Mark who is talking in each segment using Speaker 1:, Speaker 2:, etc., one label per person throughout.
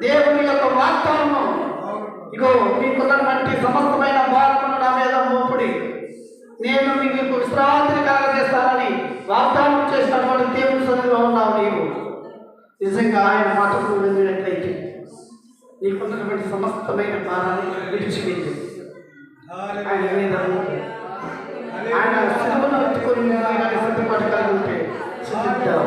Speaker 1: దేవుని యొక్క వాగ్దానము, ఇగో మీకున్నటువంటి సమస్తమైన భారమును నా మీద మోపుడి, నేను మీకు విశ్రాంతిని కలగజేస్తానని వాగ్దానం చేసినటువంటి దేవుని సన్నిధిలో ఉన్నావు. నీవు నిజంగా ఆయన మాటకు వెళ్ళినట్లయితే నీకున్నటువంటి సమస్తమైన భారాన్ని విడిచిపెట్టి ఆయన మీద ఆయన సిలువను ఎత్తుకొని సిద్ధపాటు కలిగి ఉంటే సిద్ధిద్దాం.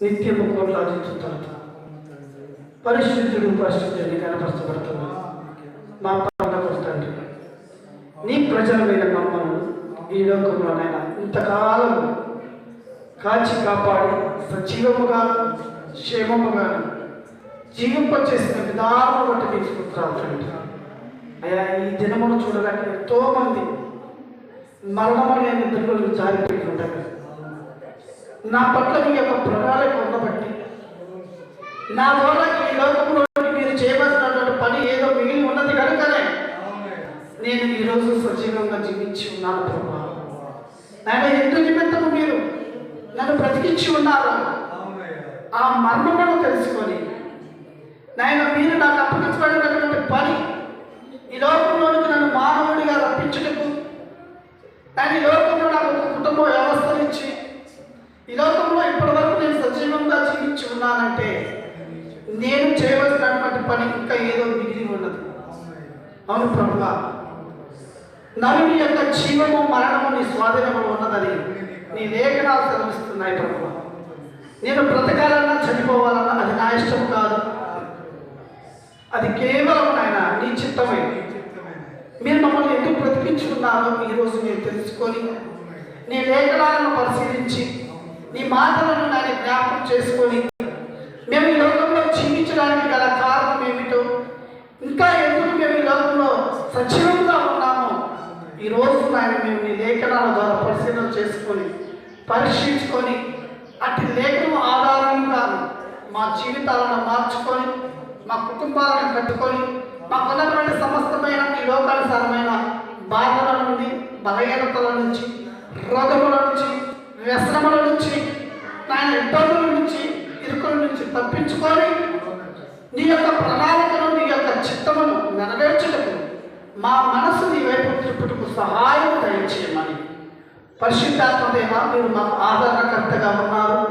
Speaker 1: నిత్యము కోట్లాడించుతాడు. పరిశుద్ధుడు పరిశుద్ధుడిని కనపరచబడుతున్నాడు. మా పండుగ తండ్రి, నీ ప్రజలమైన మమ్మల్ని ఈ లోకంలోనైనా ఇంతకాలం కాచి కాపాడి సజీవముగా క్షేమముగా జీవింపచేసిన విధానం బట్టి మీకు స్తోత్రాలు తండ్రి. అయ్యా, ఈ దినమును చూడడానికి ఎంతో మంది మరణమనే నిద్రలు జారిపోయి ఉండగా నా పట్ల మీ యొక్క ప్రణాళిక ఉండబట్టి నా ద్వారా ఈ లోకంలో మీరు చేయవలసినటువంటి పని ఏదో మిగిలి ఉన్నది కనుకనే నేను ఈరోజు సజీవంగా జీవించి ఉన్నాను. ప్రభా, ఆయన ఎందుకు నిమిత్తము మీరు నన్ను బ్రతికించి ఉన్నారు. ఆ మర్మమును తెలుసుకొని నాయన మీరు నాకు అప్పగించబడినటువంటి పని ఈ లోకంలోనికి నన్ను మానవుడిగా రప్పించుటకు, కానీ ఈ లోకంలో నాకు ఒక కుటుంబ వ్యవస్థను ఇచ్చి ఈ లోకంలో ఇప్పటి వరకు నేను సజీవంగా జీవించి ఉన్నానంటే నేను చేయవలసినటువంటి పని ఇంకా ఏదో మిగిలి ఉన్నది. అవును ప్రభువా, నరుని యొక్క జీవము మరణము నీ స్వాధీనంలో ఉన్నదని నీ లేఖనాలు సెలవిస్తున్నాయి. ప్రభువా, నేను బ్రతకాలన్నా చనిపోవాలన్నా అది నా ఇష్టం కాదు, అది కేవలం ఆయన నీ చిత్తమే. మీరు మమ్మల్ని ఎందుకు బ్రతికించుకున్నారో ఈరోజు నేను తెలుసుకొని నీ లేఖనాలను పరిశీలించి నీ మాటలను నాని జ్ఞాపకం చేసుకొని మేము ఈ లోకంలో జీవించడానికి గల కారణం ఏమిటో, ఇంకా ఎందుకు మేము ఈ లోకంలో సజీవంగా ఉన్నామో ఈరోజు నాయన మేము నీ లేఖనాల ద్వారా పరిశీలన చేసుకొని పరీక్షించుకొని అటు లేఖనం ఆధారంగా మా జీవితాలను మార్చుకొని మా కుటుంబాలను కట్టుకొని మాకున్నటువంటి సమస్తమైన ఈ లోకానుసారమైన బాధల నుండి, బలహీనతల నుంచి, రోగముల నుంచి, వ్యసనముల నుంచి, ఆయన ఇబ్బందుల నుంచి, ఇరుకుల నుంచి తప్పించుకొని నీ యొక్క ప్రణాళికను, నీ యొక్క చిత్తమును నెరవేర్చుటకు మా మనసు నీ వైపు తిప్పుటకు సహాయం దయచేయమని పరిశుద్ధాత్మదేవ మీరు మాకు ఆదరణకర్తగా ఉన్నారు.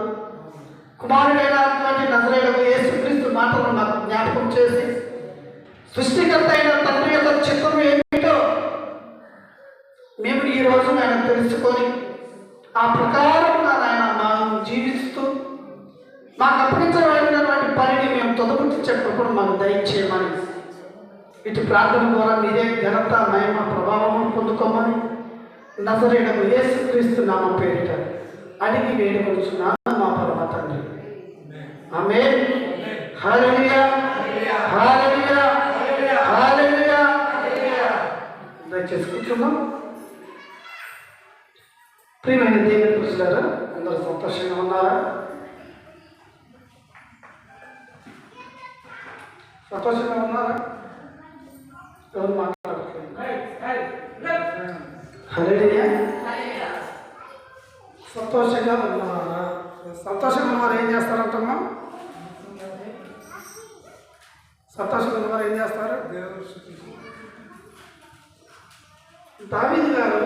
Speaker 1: కుమారుడైనటువంటి నజరేయుడైన యేసుక్రీస్తు మాటలను మాకు జ్ఞాపకం చేసి సృష్టికర్త అయిన తండ్రి యొక్క చిత్తం ఏమిటో మేము ఈ రోజు ఆయన తెలుసుకొని ఆ ప్రకారంగా ఆయన మనం జీవిస్తూ మాకు అప్పగించబడినటువంటి పనిని మేము తొదముట్టించేటప్పుడు మాకు దయచేయమని ఇటు ప్రార్థన ద్వారా మీరే ఘనత, మహిమ, ప్రభావము పొందుకోమని నజరేయుడైన యేసుక్రీస్తు నామం పేరిట అడిగి వేడుకొనుచున్నాను మా పరమ తండ్రి. ఆమేన్. హల్లెలూయా, హల్లెలూయా, హల్లెలూయా. దయచేసి కూర్చున్నాం. ప్రియమైన దేవుని పురుషులారా, అందరూ సంతోషంగా ఉన్నారా? సంతోషంగా ఉన్నారా? ఎవరు మాట్లాడట్లేదు? హల్లెలూయా. సంతోషంగా ఉన్నారా? సంతోషంగా ఉన్నవారు ఏం చేస్తారంటమ్మా? సంతోషంగా ఉన్నవారు ఏం చేస్తారు? దావీదు గారు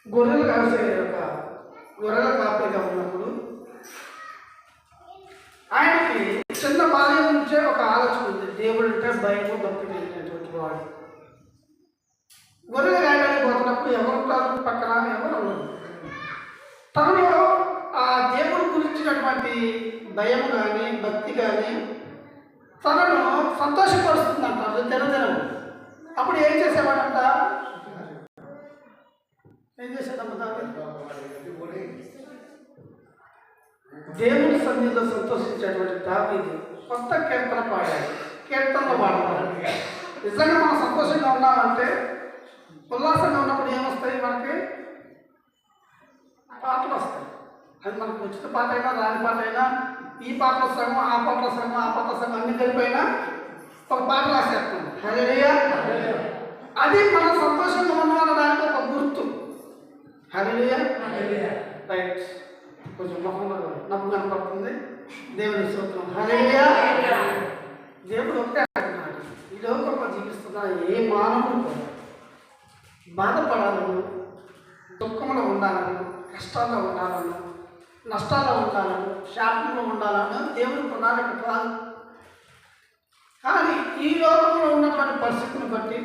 Speaker 1: గొర్రెలు కాసే గొర్రెల కాపరిగా ఉన్నప్పుడు ఆయనకి చిన్న బాల్యం నుంచే ఒక ఆలోచన ఉంది. దేవుడు అంటే భయము, భక్తి కలిగినటువంటి వాడు. గొర్రెలు కాయడానికి పోతున్నప్పుడు ఎవరు పక్కన ఎవరు ఉండరు. తనలో ఆ దేవుడి గురించినటువంటి భయం కానీ, భక్తి కానీ తనను సంతోషపరుస్తుందంట దినదినం. అప్పుడు ఏం చేసేవాడంట? ఏం చేశాడమ్మ? దేవుని సన్నిధిలో సంతోషించేటువంటి దావీదు కొత్త కీర్తన పాడాడు. కీర్తనలు పాడతారు. నిజంగా మనం సంతోషంగా ఉన్నామంటే, ఉల్లాసంగా ఉన్నప్పుడు ఏమొస్తాయి? మనకి పాటలు వస్తాయి. అది మనకు వచ్చిన పాట అయినా రాని పాట అయినా, ఈ పాటలు వస్తామో ఆ పాటలు వస్తామో ఆ పాటలు వస్తామో అన్ని కలిపోయినా ఒక పాట రాసేస్తాం. హల్లెలూయా. అది మనం సంతోషంగా ఉన్నామనడానికి ఒక గుర్తు. హల్లెలూయా. రైట్. కొంచెం మొహంలో నవ్వు కనపడుతుంది. దేవుని స్తోత్రం. హల్లెలూయా. దేవుడు ఒకటే అంటున్నాడు, ఈ లోకంలో జీవిస్తున్న ఏ మానవుడు కూడా బాధపడాలను, దుఃఖంలో ఉండాలను, కష్టాల్లో ఉండాలను, నష్టాల్లో ఉండాలను, శాపంలో ఉండాలను దేవుడు ప్రణాళిక కాదు. కానీ ఈ లోకంలో ఉన్నటువంటి పరిస్థితిని బట్టి,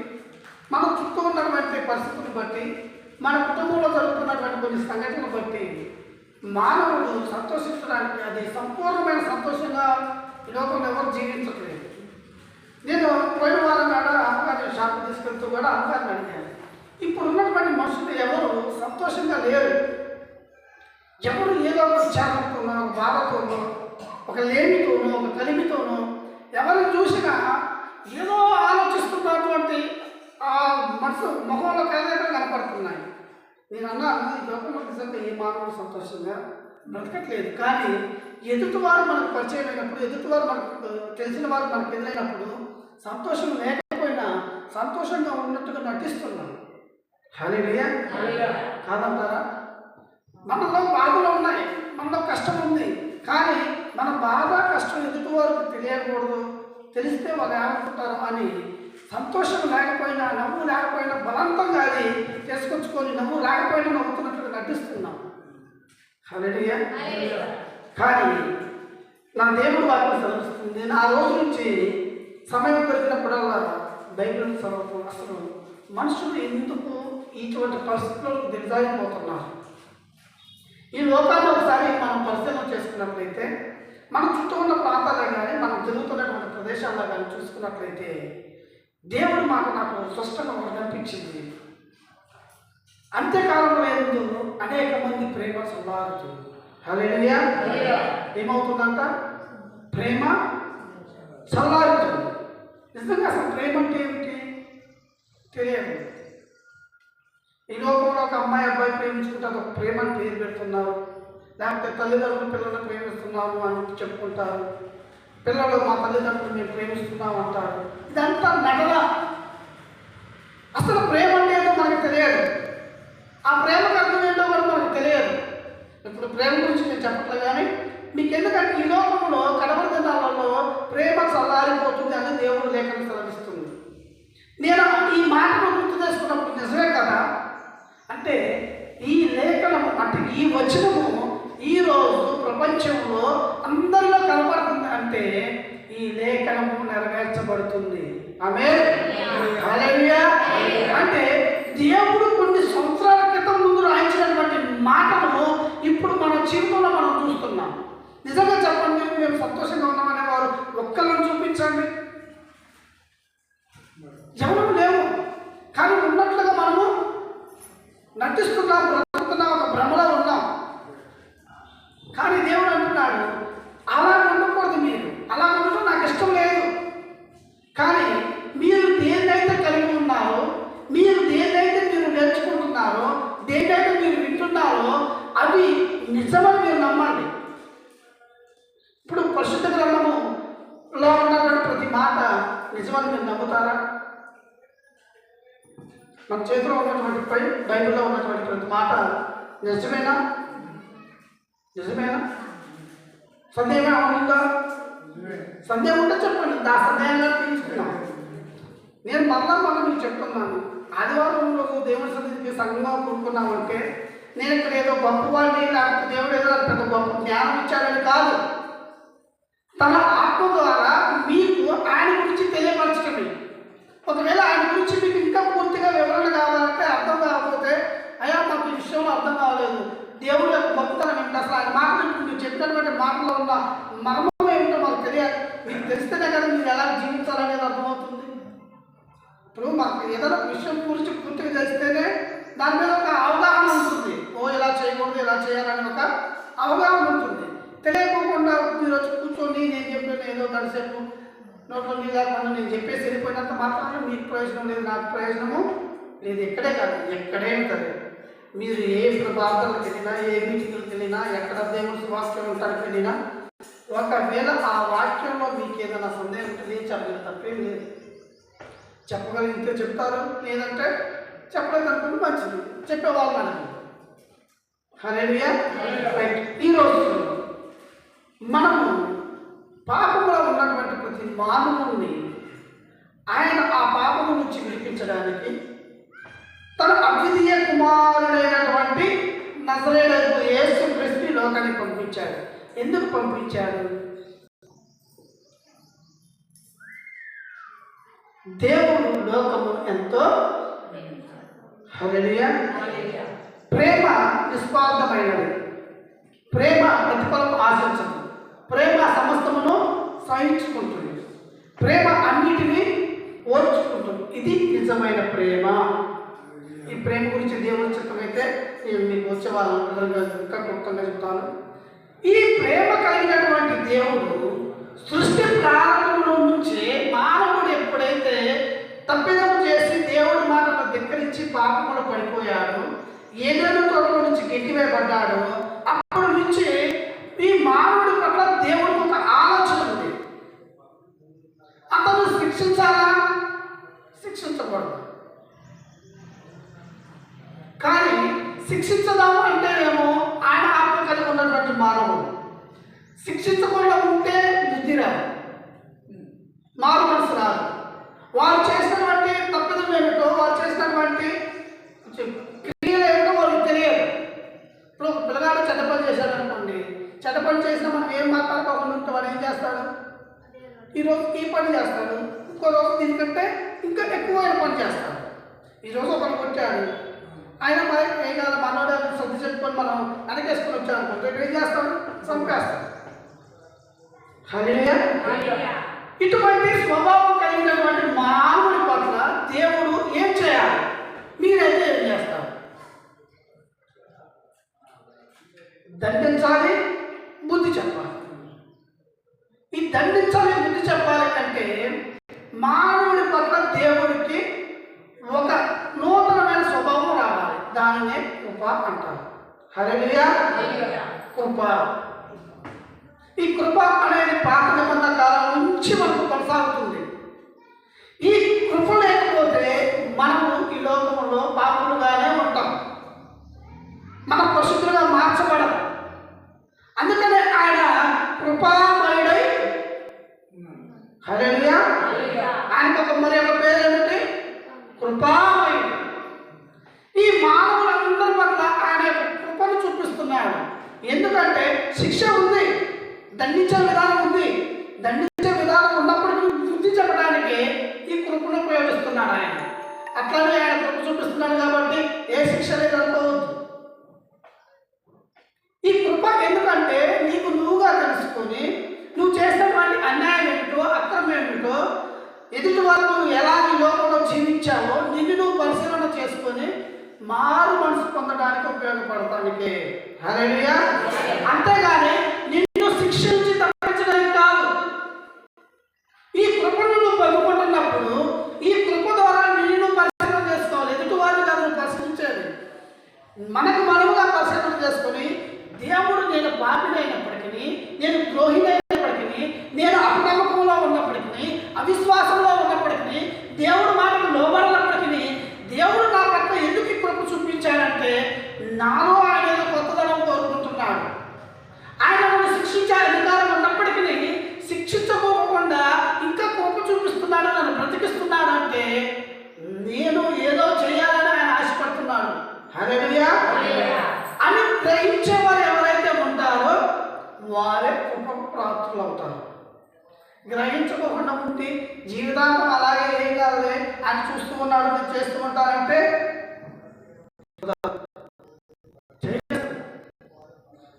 Speaker 1: మన చుట్టూ ఉన్నటువంటి పరిస్థితిని బట్టి, మన కుటుంబంలో జరుగుతున్నటువంటి కొన్ని సంఘటనలు బట్టి మానవుడు సంతోషించడానికి, అది సంపూర్ణమైన సంతోషంగా ఈ లోకంలో ఎవరు జీవించట్లేదు. నేను పోయిన వారం కాడ అమ్మగారి షాప్ తీసుకెళ్తూ కూడా అమ్మగారిని అడిగాను, ఇప్పుడు ఉన్నటువంటి మనుషులు ఎవరు సంతోషంగా లేరు. ఎవరు ఏదో ఒక విచారంతోనో, ఒక బాధతోనో, ఒక లేమితోనో, ఒక కలిమితోనో ఎవరిని చూసినా ఏదో ఆలోచిస్తున్నటువంటి ఆ మనసు ముఖంలో కలయికలు కనపడుతున్నాయి. నేను అన్నాను, ఈ లోకంలో నిజంగా ఏ మానవుడు సంతోషంగా బ్రతకట్లేదు. కానీ ఎదుటివారు మనకు పరిచయం అయినప్పుడు, ఎదుటివారు మనకు తెలిసిన వారు మనకు ఎదురైనప్పుడు సంతోషం లేకపోయినా సంతోషంగా ఉన్నట్టుగా నటిస్తున్నాం. హల్లెలూయా. కాదంటారా? మనలో బాధలు ఉన్నాయి, మనలో కష్టం ఉంది. కానీ మన బాధ కష్టం ఎదుటివారికి తెలియకూడదు, తెలిస్తే వాళ్ళు ఏమనుకుంటారు అని సంతోషం లేకపోయినా, నవ్వు లేకపోయినా బలవంతంగా అది చేసుకొచ్చుకొని నవ్వు లేకపోయినా నవ్వుతున్నట్టుగా నటిస్తున్నాం. హల్లెలూయా. కానీ నా దేవుడు వాటిని చదివిస్తుంది. నేను ఆ రోజు నుంచి సమయం దొరికినప్పుడల్లా బైబిల్ చదవడం. అసలు మనుషులు ఎందుకు ఇటువంటి పరిస్థితుల్లో దిగజారిపోతున్నారు? ఈ లోకాన్ని ఒకసారి మనం పరిశీలన చేసుకున్నట్లయితే, మన చుట్టూ ఉన్న ప్రాంతాల్లో కానీ, మనం తిరుగుతున్నటువంటి ప్రదేశాల్లో కానీ చూసుకున్నట్లయితే దేవుడు నాకు స్పష్టంగా ఒకటి కనిపించింది. అంత్యకాలంలో ఎందు అనేక మంది ప్రేమ చల్లారుతుంది. హల్లెలూయా. ఏమవుతుందంట? ప్రేమ చల్లారుతుంది. నిజంగా అసలు ప్రేమ అంటే ఏమిటి తెలియదు. ఈ లోకంలో ఒక అమ్మాయి అబ్బాయి ప్రేమించుకుంటే అదొక ప్రేమ అని పేరు పెడుతున్నారు. లేకపోతే తల్లిదండ్రులు పిల్లలను ప్రేమిస్తున్నాము అని చెప్పుకుంటారు. పిల్లలు మా తల్లిదండ్రులు మేము ప్రేమిస్తున్నాం అంటారు. ఇదంతా నటన. అసలు ప్రేమ అంటే ఏంటో మనకు తెలియదు. ఆ ప్రేమకు అర్థం ఏంటో కూడా మనకు తెలియదు. ఇప్పుడు ప్రేమ గురించి నేను చెప్పట్లేదు, కానీ మీకు ఎందుకంటే ఈ లోకంలో కడవరి దినాలలో ప్రేమ చల్లారిపోతుంది అని దేవుడు లేఖనం సెలవిస్తుంది. నేను ఈ మాటను గుర్తు చేసుకున్నప్పుడు నిజమే కదా, అంటే ఈ లేఖనము అంటే ఈ వచనము ఈరోజు ప్రపంచంలో అందరిలో కనబడుతుంది. అంటే ఈ లేఖనము నెరవేర్చబడుతుంది. ఆమేన్. హల్లెలూయా. అంటే దేవుడు కొన్ని సంవత్సరాల క్రితం ముందు రాయించినటువంటి మాటను ఇప్పుడు మన జీవితంలో మనం చూస్తున్నాం. నిజంగా చెప్పండి, మేము సంతోషంగా ఉన్నామనే వారు ఒక్కళ్ళని చూపించండి. ఎవరు లేవు. కానీ ఉన్నట్లుగా మనము నటిస్తున్నాం, బ్రతుకుతున్నాం, ఒక భ్రమలో ఉన్నాం. కానీ దేవుడు అంటున్నాడు, అలా ఉండకూడదు, మీరు అలా ఉండటం నాకు ఇష్టం లేదు. కానీ మీరు దేన్నైతే కలిగి ఉన్నారో, మీరు దేన్నైతే మీరు నేర్చుకుంటున్నారో, దేన్నైతే మీరు వింటున్నారో అది నిజమని మీరు నమ్మండి. ఇప్పుడు పరిశుద్ధ గ్రంథములో ఉన్నటువంటి ప్రతి మాట నిజమని మీరు నమ్ముతారా? మన చేతిలో ఉన్నటువంటి బైబిల్లో ఉన్నటువంటి ప్రతి మాట నిజమేనా? నిజమేనా? సందేహం ఉందా? సందేహం ఉంటే చెప్పండి, ఆ సందేహంగా తీసుకున్నాం. నేను మళ్ళా మీకు చెప్తున్నాను, ఆదివారం రోజు దేవుని సన్నిధికి సంఘంగా కూడుకున్నామంటే నేను ఇక్కడ ఏదో గొప్పవాడిని, లేకపోతే దేవుడు ఏదో పెద్ద గొప్ప జ్ఞానం ఇచ్చాడని కాదు. తన ఆత్మ ద్వారా మీకు ఆయన గురించి తెలియపరచడమే. ఒకవేళ ఆయన గురించి మీకు ఇంకా పూర్తిగా వివరణ కావాలంటే, అర్థం కాకపోతే, అయ్యా మాకు ఈ విషయంలో అర్థం కావలేదు, దేవుడు యొక్క గొప్పతనం ఏంటి, అసలు ఆయన మాటలు మీరు చెప్పినటువంటి మాటలో ఉన్న మర్మం ఏమిటో మాకు తెలియాలి. మీకు తెలిస్తేనే కదా మీరు ఇప్పుడు మనకు ఏదైనా విషయం గురించి పూర్తిగా చేస్తేనే దాని మీద ఒక అవగాహన ఉంటుంది. ఇలా చేయకూడదు, ఇలా చేయాలని ఒక అవగాహన ఉంటుంది. తెలియకోకుండా మీరు వచ్చి కూర్చొని నేను చెప్పాను ఏదో గంటసేపు నోట్లో నీళ్ళు లేకుండా నేను చెప్పేసి వెళ్ళిపోయినంత మాత్రమే మీకు ప్రయోజనం లేదు, నాకు ప్రయోజనము లేదు. ఎక్కడే కాదు, ఎక్కడైనా సరే మీరు ఏ ప్రార్థనలకు వెళ్ళినా, ఏ మీటింగ్లకు వెళ్ళినా, ఎక్కడ దేవుని వాక్యం ఉంటానికి వెళ్ళినా, ఒకవేళ ఆ వాక్యంలో మీకు ఏదైనా సందేహం ఉంటుంది, చెప్పగలిగిన తప్పేం లేదు. చెప్పగలిగితే చెప్తారు, లేదంటే చెప్పలేదు అనుకుంటే మంచిది, చెప్పేవాళ్ళు మనకు. హల్లెలూయా. ఈరోజు మనము పాపంలో ఉన్నటువంటి ప్రతి మానవుని ఆయన ఆ పాపము నుంచి విడిపించడానికి తన అద్వితీయ కుమారుడైనటువంటి నజరేయుడైన యేసుక్రీస్తుని లోకానికి పంపించాడు. ఎందుకు పంపించాడు? దేవుడు లోకము ఎంతో హల్లెలూయా ప్రేమ నిస్వార్థమైనది, ప్రేమ ప్రతిఫలం ఆశించదు, ప్రేమ సమస్తమును సహించుకుంటుంది, ప్రేమ అన్నిటినీ ఓర్చుకుంటుంది. ఇది నిజమైన ప్రేమ. ఈ ప్రేమ గురించి దేవుని చిత్తమైతే నేను మీకు వచ్చే వాళ్ళందరూ ఇంకా క్లుప్తంగా చెప్తాను. ఈ ప్రేమ కలిగినటువంటి దేవుడు సృష్టి ప్రారంభంలో నుంచి మానవుడు ఎప్పుడైతే తప్పిదం చేసి దేవుడి మాటను ధిక్కరించి పాపములు పడిపోయాడు, ఏదైనా తోటలో నుంచి గెట్టివేయబడ్డాడు, అప్పటి నుంచి ఈ మానవుడి పట్ల దేవుడికి ఒక ఆలోచన ఉంది. అతను శిక్షించాలా? శిక్షించకూడదు. కానీ శిక్షించదాము అంటే ఏమో ఆయన ఆత్మ కలిగి ఉన్నటువంటి మానవుడు. శిక్షించకుండా ఉంటే బుద్ధి రాదు, మారు మనసు రాదు. వారు చేసినటువంటి తప్పిదం ఏమిటో, వారు చేసినటువంటి క్రియలు ఏమిటో వాళ్ళకి తెలియదు. ఇప్పుడు ఒక పిల్లగాడు చెడ్డ పని చేశాడు అనుకోండి, చెడ్డ పని చేసినా మనం ఏం మాట్లాడుకోకుండా ఉంటే వాడు ఏం చేస్తాడు? ఈరోజు ఈ పని చేస్తాడు, ఇంకో రోజు దీనికంటే ఇంకా ఎక్కువైన పని చేస్తాడు. ఈరోజు ఒకరు కొట్టాడు, ఆయన మరి ఏం కాదు మనోడు సర్ది చెప్పుకొని మనం వెనకేసుకొని వచ్చాడు అనుకుంటే ఏం చేస్తాడు? చంపేస్తాడు. హల్లెలూయా. ఇటువంటి స్వభావం కలిగినటువంటి మానవుడి పట్ల దేవుడు ఏం చేయాలి? మీరైతే ఏం చేస్తారు? దండించాలి, బుద్ధి చెప్పాలి. ఈ దండించాలి, బుద్ధి చెప్పాలి అంటే మానవుడి పట్ల దేవుడికి ఒక నూతనమైన స్వభావం రావాలి. దానినే కృప అంటారు. హల్లెలూయా. కృప. ఈ కృప అనేది పాత నిబంధన కాలం నుంచి మనకు కొనసాగుతుంది. ఈ కృప లేకపోతే మనము ఈ లోకంలో పాపులుగానే ఉంటాం, మన పరిశుద్ధులుగా మార్చబడం. అందుకనే ఆయన కృపామయుడై, హల్లెలూయా, ఆయనకు ఒక మరి ఒక పేరు ఏమిటి? కృపామయుడు. ఈ మానవులందరి పట్ల ఆయన కృపను చూపిస్తున్నాడు. ఎందుకంటే శిక్ష ఉంది, దండించే విధానం ఉంది. దండించే విధానం ఉన్నప్పటికీ బుద్ధి చెప్పడానికి ఈ కృపను ఉపయోగిస్తున్నాడు ఆయన. అట్లానే ఆయన కృప చూపిస్తున్నాడు కాబట్టి ఏ శిక్ష లేదు అనుకోవద్దు. ఈ కృప ఎందుకంటే నీకు నువ్వుగా తెలుసుకొని నువ్వు చేసినటువంటి అన్యాయం ఏమిటో, అక్రమం ఏమిటో, ఎదుటి వాళ్ళు నువ్వు ఎలా ఈ లోకంలో జీవించావో నిన్ను నువ్వు పరిశీలన చేసుకొని మారు మనసు పొందడానికి ఉపయోగపడటానికి. హల్లెలూయా. అంతేగాని నిన్ను శిక్షించి తప్పించడానికి కాదు. ఈ కృపను నువ్వు పొందుకుంటున్నప్పుడు ఈ కృప ద్వారా నిన్ను పరిశీలన చేసుకోవాలి. ఎదుటి వారిని కాదు నువ్వు పరిశీలించేది, మనకు మనముగా పరిశీలన చేసుకొని దేవుడు నేను పాపినైనప్పటికీ, నేను ద్రోహినైనప్పటికీ, నేను అపనమ్మకంలో ఉన్నప్పటికీ, అవిశ్వాసంలో ఉన్నప్పటికీ, దేవుడు మాటకు లోబడినప్పటికీ దేవుడు నా పట్ల ఎందుకు ఈ కృప చూపించాడంటే నాలో ఆయన ఏదో కొత్తదనం కోరుకుంటున్నాడు. ఆయన నన్ను శిక్షించే అధికారం ఉన్నప్పటికీ శిక్షించకోకుండా ఇంకా కృప చూపిస్తున్నాడు, నన్ను బ్రతికిస్తున్నాడు అంటే నేను ఏదో చేయాలని ఆయన ఆశపడుతున్నాడు. హల్లెలూయా అని గ్రహించేవారు ఎవరైతే ఉంటారో వారే కృపకు ప్రాప్తులు అవుతారు. గ్రహించుకోకుండా ఉంటే జీవితాంతం అలాగే ఏం కాదులే అని చూస్తూ ఉన్నాడు, నేను చేస్తూ ఉంటానంటే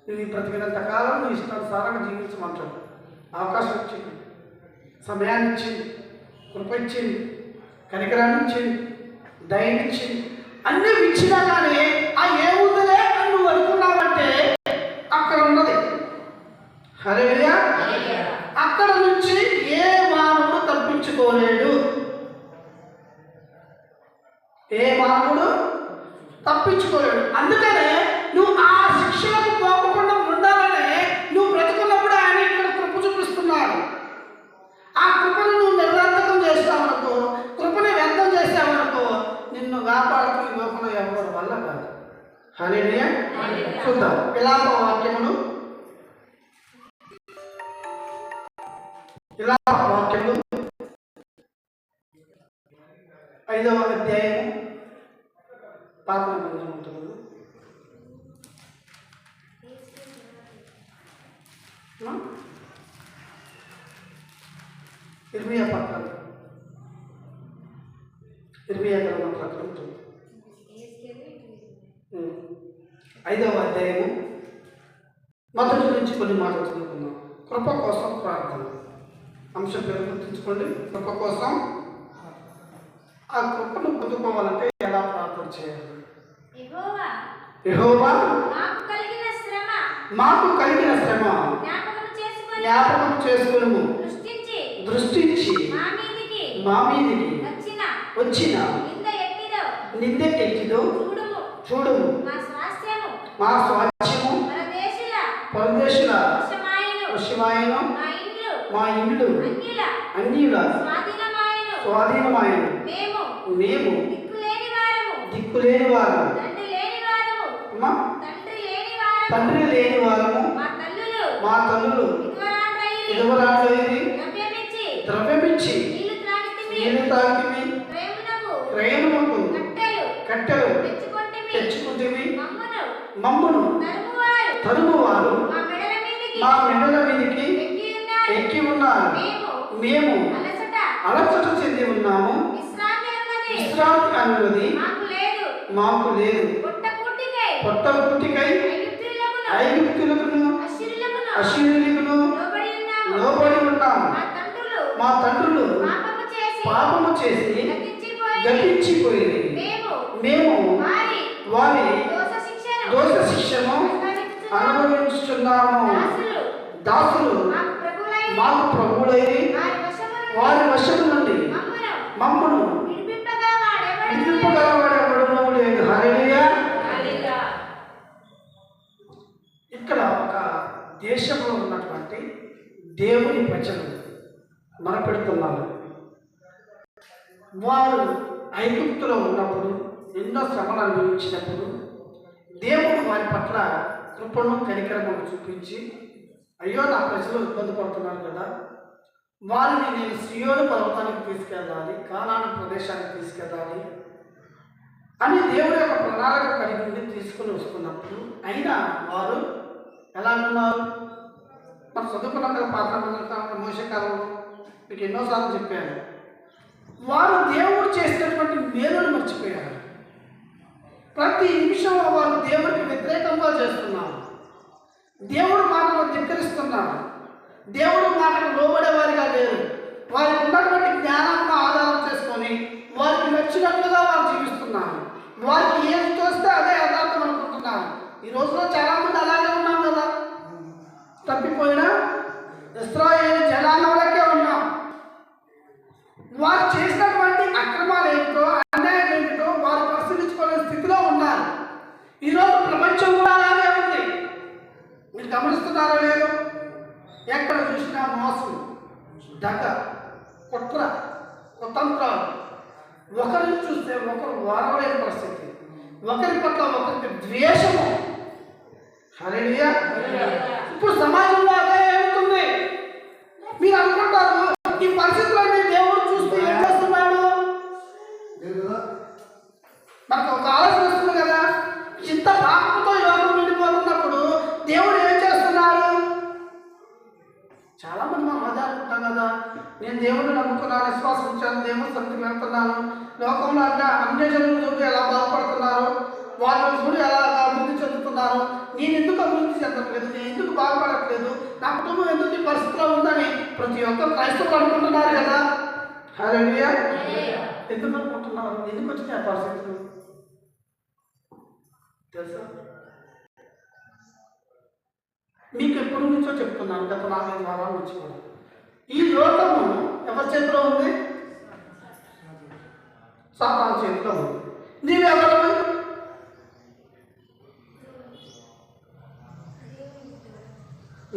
Speaker 1: నువ్వు బ్రతికినంత కాలం నీ ఇష్టానుసారంగా జీవించమంటాడు. అవకాశం ఇచ్చింది, సమయాన్ని ఇచ్చింది, కృప ఇచ్చింది, కనికరాన్ని ఇచ్చింది, దయని ఇచ్చింది. అన్నీ ఇచ్చినా కానీ ఆ ఏముందిలే అని నువ్వు అనుకున్నావంటే అక్కడ ఉన్నది. హల్లెలూయా. అక్కడ నుంచి ఏ మానవుడు తప్పించుకోలేడు. ఏ మానవుడు తప్పించుకోలేడు. అందుకనే నువ్వు ఆ శిక్షలకు పోకుండా ఉండాలని నువ్వు బ్రతుకున్నప్పుడు ఆయన ఇక్కడ కృప చూపిస్తున్నాడు. ఆ కృపను నువ్వు నిర్వర్తకం చేస్తావనుకో, కృపని వ్యర్థం చేస్తావనుకో, నిన్ను కాపాడుతున్న లోకంలో ఎవరి వల్ల కాదు. హల్లెలూయా. చూద్దాం విలాప వాక్యములు. విలాప వాక్యములు 5వ అధ్యాయము పాత నిబంధన ఉంటుంది. ఇర్మియా పత్రం 5వ అధ్యాయము మొదటి నుంచి కొన్ని మాటలు చదువుకుందాం. కృప కోసం ప్రార్థన. అంశం పేరు గుర్తుంచుకోండి. కృప కోసం. ఆ కృపను పొందుకోవాలంటే ఎలా ప్రార్థన చేయాలి? యెహోవా మాకు కలిగిన శ్రమ జ్ఞాపకం చేసుకొనుము, దృష్టించి మా మీదికి వచ్చిన నిందెట్టిదో చూడుము. మా స్వాస్థ్యము పరదేశుల వశమాయను, మా ఇండ్లు అన్యుల స్వాధీనమాయను. మేము దిక్కులేని వారము, తండ్రి లేని వారము, మా తల్లులు విధవరాండ్రైరి, ద్రవ్యమిచ్చి నీళ్లు తాకివి, క్రయమునకు కట్టెలు తెచ్చుకుంటేవి, మమ్మును తరుమువారు మా మెడల మీదికి ఎక్కి ఉన్నారు. మేము అలసట చెంది ఉన్నాము. విశ్రాంతి అన్నది మాకు లేదు. పొట్ట పుట్టికై ఐగుప్తులకును అశ్షూరీయులకును లోబడి ఉన్నాము. మా తండ్రులు పాపము చేసి గతించిపోయింది. మేము వారి దోష శిక్షను అనుభవించుతున్నాము. దాసులు మాకు ప్రభువులై వారి వశము నుండి మమ్మను విడిపింపగలవాడెవడునూ లేదు. హల్లెలూయా. ఇక్కడ ఒక దేశంలో ఉన్నటువంటి దేవుని ప్రజలు మొరపెడుతున్నారు. వారు ఐగుప్తులో ఉన్నప్పుడు ఎన్నో శ్రమలు అనుభవించినప్పుడు దేవుడు వారి పట్ల కృపను కనికరమును చూపించి, అయ్యో నా ప్రజలు ఇబ్బంది పడుతున్నారు కదా, వారిని నేను సియోను పర్వతానికి తీసుకెళ్ళాలి, కానాను ప్రదేశానికి తీసుకెళ్ళాలి అని దేవుడు యొక్క ప్రణాళిక కలిగి తీసుకుని వస్తున్నప్పుడు అయినా వారు ఎలా ఉన్నారు? మనం చదువుకున్నాం కదా పాత్ర మోషే కాలంలో, మీకు ఎన్నోసార్లు చెప్పాను. వారు దేవుడు చేసినటువంటి మేలును మర్చిపోయారు. ప్రతి నిమిషంలో వారు దేవుడికి వ్యతిరేకంగా చేస్తున్నారు. దేవుడు మాటలు ధిక్కరిస్తున్నారు. దేవుడు మాటలు లోబడేవారిగా లేరు. వారికి ఉన్నటువంటి జ్ఞానాన్ని ఆధారం చేసుకొని వారికి నచ్చినట్లుగా వారు జీవిస్తున్నారు. వారికి ఏది తోస్తే అదే యథార్థం అనుకుంటున్నారు. ఈ రోజులో చాలామంది అలాగే ఉన్నాం కదా. తప్పిపోయిన ఇశ్రాయేలు జనాంగంలోకే ఉన్నాం. వారు చేసినటువంటి అక్రమాలు ఏమిటో, అన్యాయం ఏమిటో వారు పరిశీలించుకునే స్థితిలో ఉన్నారు. ఈరోజు ప్రపంచం కూడా అలాగే ఉంది. మీరు గమనిస్తున్నారో లేదో? ఎక్కడ చూసినా మోసం, దగ, కుట్ర, కుతంత్రాలు, ఒకరిని చూస్తే ఒకరు వారలేని పరిస్థితి, ఒకరి పట్ల ఒకరికి ద్వేషము. హల్లెలూయా. ఇప్పుడు సమాజంలో అదే ఏమవుతుంది? మీరు అనుకుంటారు ఈ పరిస్థితులన్నీ దేవుడు చూస్తూ ఏం చేస్తున్నాడు? మనకు ఒక ఆలోచన వస్తుంది కదా, ఇంత పాపంతో యోగం నిండిపోతున్నప్పుడు దేవుడు ఏం చేస్తున్నాడు? చాలా మంది మనం అదే అనుకుంటాం కదా, నేను దేవుడిని నమ్ముకున్నాను, విశ్వాసం ఉంచాను, దేవుడు సన్నిధికి వెళ్తున్నాను, లోకంలో అంటే అన్ని జనులు చూసి ఎలా బాధపడుతున్నారు, వాళ్ళు చూడు ఎలా అభివృద్ధి చెందుతున్నారు, నేను ఎందుకు అభివృద్ధి చెందట్లేదు, నేను ఎందుకు బాగుపడట్లేదు, నా కుటుంబం ఎందుకు ఈ పరిస్థితిలో ఉందని ప్రతి ఒక్క క్రైస్తవులు అనుకుంటున్నారు కదా. హల్లెలూయా. ఎందుకు అనుకుంటున్నారు? ఎందుకు వచ్చినాయి ఆ పరిస్థితులు తెలుసా? మీకు ఎప్పటి నుంచో చెప్తున్నాను, గత 4-5 వారాల నుంచి కూడా. ఈ లోకము ఎవరి చేతిలో ఉంది? సాతాను చేతిలో ఉంది. నీవెవరు?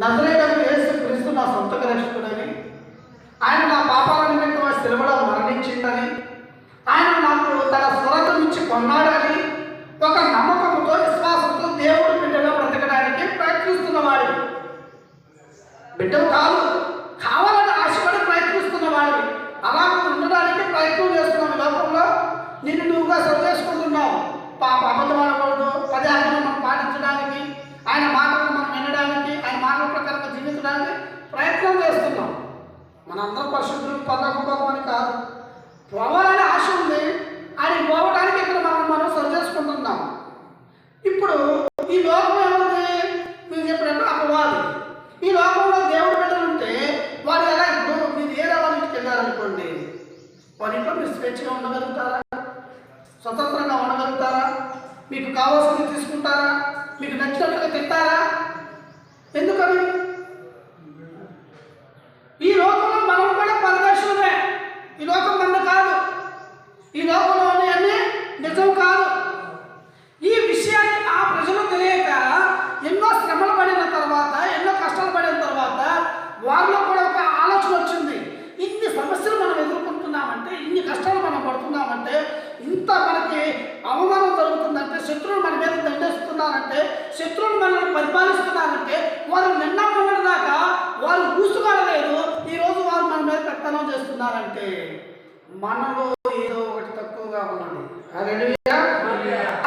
Speaker 1: నజరేయుడైన యేసు క్రీస్తు నా సొంత రక్షకుడని, ఆయన నా పాపాల నిమిత్తం శిలువలో మరణించిందని, ఆయన నాకు తన స్వరతం ఇచ్చి కొన్నాడని ఒక నమ్మకంతో, విశ్వాసంతో దేవుడు బిడ్డగా బ్రతకడానికి ప్రయత్నిస్తున్నవాడు. బిడ్డలు కాదు, కావాలని ఆశపడి ప్రయత్నిస్తున్నవాడివి. అలా ఉండడానికి ప్రయత్నం చేస్తున్నావు. లోకంలో నిన్ను నువ్వుగా సరి చేసుకుంటున్నావు. అబద్ధం ఆడకూడదు, పదార్థాలను మనం పాటించడానికి, ఆయన మాటలను మనం వినడానికి, ఆయన మాటల ప్రకారంగా జీవించడానికి ప్రయత్నం చేస్తున్నాం. మనందరం పరిశుద్ధులు పరలోకం కాదు, పోవాలని ఆశ ఉంది. ఆయన పోవడానికి ఇక్కడ మనం సరి చేసుకుంటున్నాం. ఇప్పుడు ఈ లోకం ఏముంది? మీరు చెప్పినట్టు అపవాది. ఈ లోకంలో దేవుడు బిడ్డలు ఉంటే వారు ఎలా? ఇప్పుడు మీరు ఏ వాళ్ళ ఇంటికి వెళ్ళారనుకోండి, వారి ఇంట్లో మీరు స్వేచ్ఛగా ఉండగలుగుతారా? స్వతంత్రంగా ఉండగలుగుతారా? మీకు కావాల్సింది తీసుకుంటారా? మీకు నచ్చినట్టుగా తింటారా? ఎందుకని? ఈ లోకంలో మనం కూడా పరదేశులమే. ఈ లోకం మన కాదు. ఈ లోకంలోని అన్నీ నిజం కాదు. ఈ విషయాన్ని ఆ ప్రజలు తెలియక ఎన్నో శ్రమలు పడిన తర్వాత, ఎన్నో కష్టాలు పడిన తర్వాత వారిలో కూడా ఒక ఆలోచన వచ్చింది. ఇన్ని సమస్యలు మనం ఎదుర్కొంటున్నామంటే, ఇన్ని కష్టాలు మనం పడుతున్నామంటే, ఇంత మనకి అవమానం జరుగుతుందంటే, శత్రువులు మన మీద దండేస్తున్నారంటే, శత్రువులు మనల్ని పరిపాలిస్తున్నారంటే, వారు నిన్న మొన్నటి దాకా వారు ఊసుకాడలేదు, ఈరోజు వారు మన మీద పెత్తనం చేస్తున్నారంటే మనలో ఏదో ఒకటి తక్కువగా ఉన్నది. హల్లెలూయా.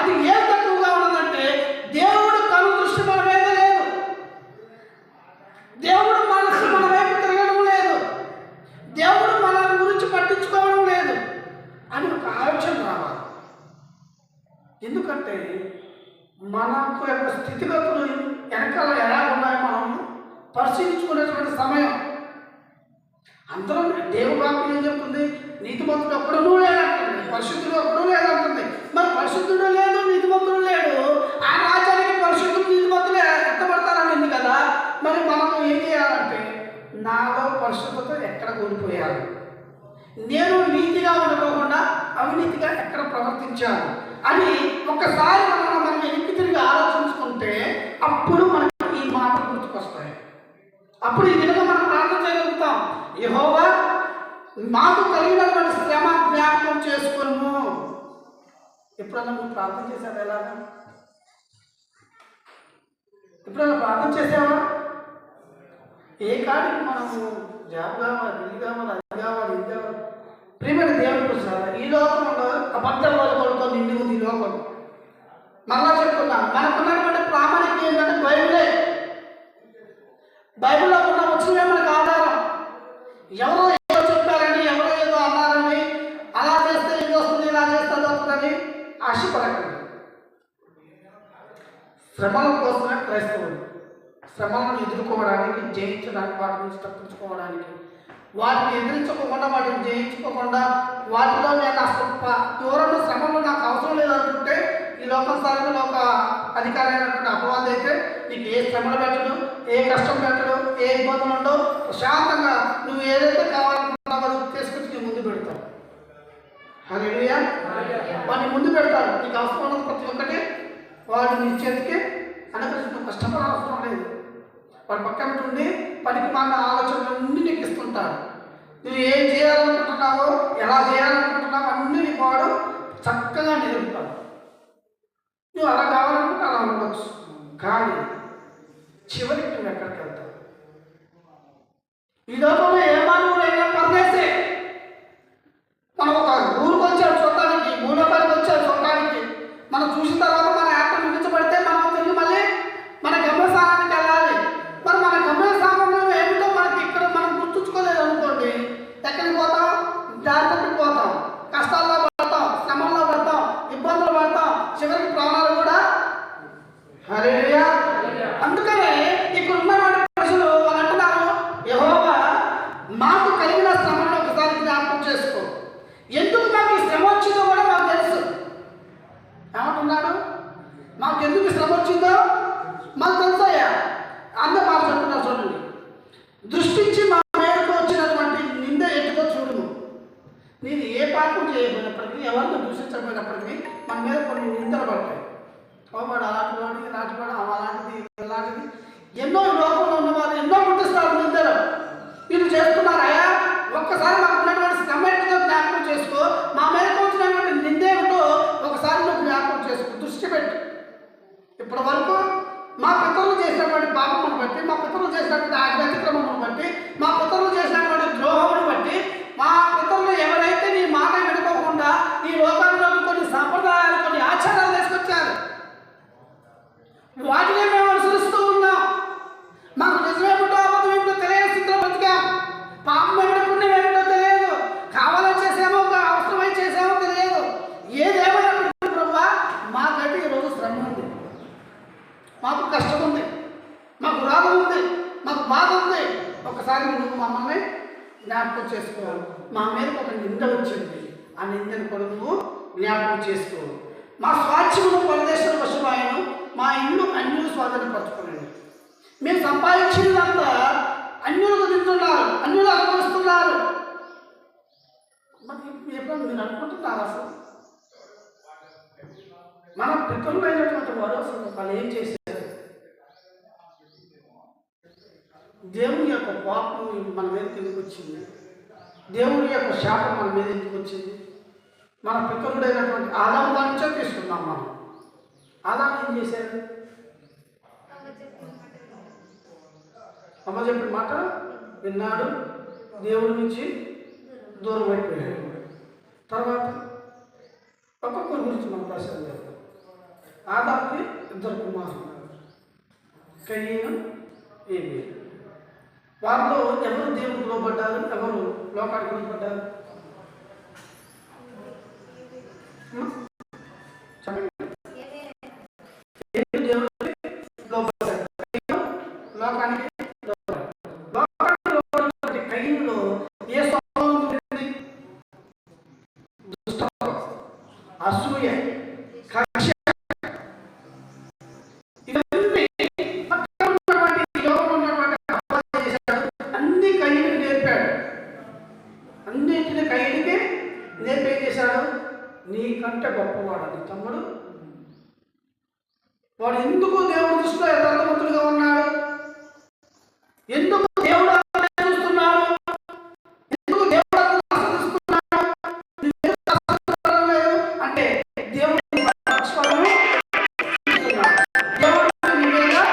Speaker 1: అది ఏం తక్కువగా ఉన్నదంటే, దేవుడు కను దృష్టి మన మీద లేదు, దేవుడు మనసు మన వైపు తిరగడం లేదు, దేవుడు మన గురించి పట్టించుకోవడం లేదు అని ఒక ఆలోచన రావాలి. ఎందుకంటే మనకు యొక్క స్థితిగతులు వెనకాల ఎలా ఉన్నాయో మనం పరిశీలించుకునేటువంటి సమయం. అందరం దేవుడు వాక్యం ఏం చెప్తుంది? నీతిమంతుడు ఒక్కడూ లేదంటుంది, పరిశుద్ధుడు ఒక్కడూ లేదంటుంది. మరి పరిశుద్ధుడు లేదు, నీతిమంతుడు లేడు, ఆ రాజ్యానికి పరిశుద్ధుడు నీతిమంతులు ఎత్తబడతారని కదా. మరి మనం ఏం చేయాలంటే, నాలో పరిశుద్ధత ఎక్కడ కోల్పోయాను, నేను నీతిగా ఉండకోకుండా అవినీతిగా ఎక్కడ ప్రవర్తించాను అని ఒక్కసారి మనం వెనక్కి తిరిగి ఆలోచించుకుంటే అప్పుడు మనకి ఈ మాటలు గుర్తుకొస్తాయి. అప్పుడు ఈ విధంగా మనం ప్రార్థన చేయగలుగుతాం. యెహోవా, మాకు కలిగినటువంటి శ్రమ జ్ఞాపకం చేసుకును. ఎప్పుడన్నా నువ్వు ప్రార్థన చేసావా? ఎలాగా? ఎప్పుడన్నా ప్రార్థన చేసావా? ఏ కాడికి మనము జాబ్ కావాలి, ఇల్లు కావాలి, అది కావాలి, ఇది కావాలి. ప్రియమైన దేవుడు సార్, ఈ లోకంలో అబద్ధం వాళ్ళతో నిండి ఉంది ఈ లోకం. మళ్ళా చెప్తున్నా, మనకున్నటువంటి ప్రామాణికం ఏంటంటే బైబిలే. బైబిల్లో ఉన్న వచ్చినవే మనకు ఆధారం. ఎవరో ఏదో చెప్పారని, ఎవరో ఏదో అన్నారని, అలా చేస్తే ఇది వస్తుంది, ఇలా చేస్తే అది వస్తుందని ఆశపడకండి. శ్రమల కోసమే క్రైస్తవులు. శ్రమలను ఎదుర్కోవడానికి, జయించడానికి, వాటి నుంచి తప్పించుకోవడానికి, వాటిని ఎదిరించుకోకుండా, వాటిని జయించుకోకుండా, వాటిలో నేను అసలు దూరంలో శ్రమలు నాకు అవసరం లేదనుకుంటే, ఈ లోకసారిగా లోక అధికారైనటువంటి అపవాది అయితే నీకు ఏ శ్రమలు పెట్టడు, ఏ కష్టం పెట్టడు, ఏ ఇబ్బందులు ఉండవు. ప్రశాంతంగా నువ్వు ఏదైతే కావాలనుకుంటున్నావో అది తీసుకొచ్చి నీ ముందు పెడతావు. హల్లెలూయా. వాడిని ముందు పెడతాడు. నీకు అవసరం ఉన్నది ప్రతి ఒక్కటి వాడు నీ చేతికి అనుకరించి నువ్వు కష్టపడ అవసరం లేదు. వాడి పక్కన ఉండి పనికి మన ఆలోచనలన్నీ నీకు ఇస్తుంటాడు. నువ్వు ఏం చేయాలనుకుంటున్నావో, ఎలా చేయాలనుకుంటున్నావో అన్నీ నీకు వాడు చక్కగా నిలుపుతాడు. నువ్వు అలా కావాలనుకుంటే అలా ఉండవచ్చు, కానీ చివరికి నువ్వు ఎక్కడికి వెళ్తావు? ఈ లోకంలో ఏ మానవుడైనా పరదేశే. మనం ఒక ఊరికి వచ్చాడు చూడటానికి, భూలోకానికి వచ్చాడు చూడటానికి. మనం చూసిన తర్వాత మన యాత్ర ముగించబడితే మనం తిరిగి మళ్ళీ మన గమ్యస్థానానికి వెళ్ళాలి. మరి మన గమ్యస్థానంలో ఏమిటో మనకి ఇక్కడ మనం గుర్తుంచుకోలేదు అనుకోండి, ఎక్కడికి పోతాం? జాగ్రత్తకి పోతాం, కష్టాల్లో పడతాం, శ్రమంలో పడతాం, ఇబ్బందులు పడతాం, చివరికి ప్రాణాలు కూడా. హల్లెలూయా. అందుకనే ఇక్కడ ఉన్నటువంటి ప్రజలు వాళ్ళు అంటున్నారు, యెహోవా మాకు కలిగిన శ్రమను ఒకసారి జ్ఞాపకం చేసుకో. ఎందుకు మాకు మాకు ఎందుకు శ్రమ వచ్చిందో మాకు తెలుసాయా. అందరూ మాట చెప్తున్నారు చూడండి. దృష్టించి మా మీదకు వచ్చినటువంటి నింద ఎట్టుకో చూడుము. నేను ఏ పాపం చేయకపోయినప్పటికీ, ఎవరిని దూషించకపోయినప్పటికీ మన మీద కొన్ని నిందలు పడతాయి. వాడు అలాంటి వాడు, ఇలాంటి వాడు, అలాంటిది ఇలాంటిది ఎన్నో లోకంలో ఉన్నవారు ఎన్నో పుట్టిస్తారు నిందలు. వీళ్ళు చేస్తున్నారయ్యా, ఒక్కసారి మాకు ఉన్నటువంటి శ్రమతో జ్ఞాపకం చేసుకో. మా మీదకు వచ్చినటువంటి నిందేమిటో ఒకసారి నువ్వు జ్ఞాపకం చేసుకో, దృష్టి పెట్టు. ఇప్పటి వరకు మా పితరులు చేసినటువంటి పాపమును బట్టి, మా పితరులు చేసినటువంటి అతిక్రమమును బట్టి, మా పితరులు చేసినటువంటి ద్రోహమును బట్టి, మా పితరులు ఎవరైతే నీ మాట వినుకోకుండా ఈ లోకంలోకి కొన్ని సంప్రదాయాలు, కొన్ని ఆచారాలు తీసుకొచ్చారు, వాటినే మేము అనుసరిస్తూ ఉన్నాం. మాకు నిజమేమిటో అబద్ధం ఏమిటో తెలియని స్థితిలో బతికాం. పాపం ఏమిటో పుణ్యం ఏమిటో తెలియదు. కావాలని చేసామో అవసరమై చేసామో తెలియదు. ఏదేమైనప్పటికీ ప్రభువా మాకైతే ఈరోజు శ్రమ ఉంది, మాకు కష్టం ఉంది, మాకు రోగం ఉంది, మాకు బాధ ఉంది. ఒకసారి నువ్వు మమ్మల్ని జ్ఞాపకం చేసుకో. మా మీద ఒక నింద వచ్చింది, ఆ నిందను కూడా నువ్వు జ్ఞాపకం చేసుకో. మా స్వాచ్ఛమును పరదేశం వశమాయను, మా ఇల్లు అన్యులు స్వాధీనపరచుకోలేదు. మేము సంపాదించినంత అన్యులకు తింటున్నారు, అన్యులు అనుభవిస్తున్నారు. మరి ఎప్పుడు మీరు అనుకుంటున్నారు అసలు మన పితరులైనటువంటి వారు అసలు వాళ్ళు ఏం చేశారు? దేవుని యొక్క పాపం మన మీద ఎందుకు వచ్చింది? దేవుని యొక్క శాపం మన మీద ఎందుకు వచ్చింది? మన పితరుడైనటువంటి ఆదాము దాని నుంచే తీసుకున్నాం. మనం ఆదాము ఏం చేశారు? అమ్మ చెప్పిన మాట విన్నాడు, దేవుడి నుంచి దూరం అయిపోయాడు. తర్వాత ఒక్కొక్కరి గురించి మనం ప్రశ్న చేద్దాం. ఆదాముకి 2 కుమారులు, కయీను, హేబెలు. వారిలో ఎవరు దేవుడికి లోబడ్డారు, ఎవరు లోకానికి లోబడ్డారు? దేవుడికి లోబడ్డారు, లోకానికి లోబడ్డారు. లోకానికి లోబడినటువంటి కయీనులో ఏ స్వభావం ఉంటుంది? దుష్టత్వం, అసూయ, కక్ష. ఇవన్నీ పక్కన ఉన్నటువంటి లోకంలో ఉన్నటువంటి అపవాది చేశాడు. అన్ని కయీనుకి నేర్పాడు. అన్నింటినీ కయీనుకి నేర్పేం చేశాడు? నీకంటే గొప్పవాడు నీ తమ్ముడు. వాడు ఎందుకు దేవుడి దృష్టిలో యథార్థవంతుడిగా ఉన్నాడు? ఎందుకు దేవుడు చూస్తున్నాడు? ఎందుకు దేవుడు ఆస్వాదిస్తున్నాడు? లేదు అంటే దేవుడు పక్షపాతం చూస్తున్నాడు. దేవుడు నిజంగా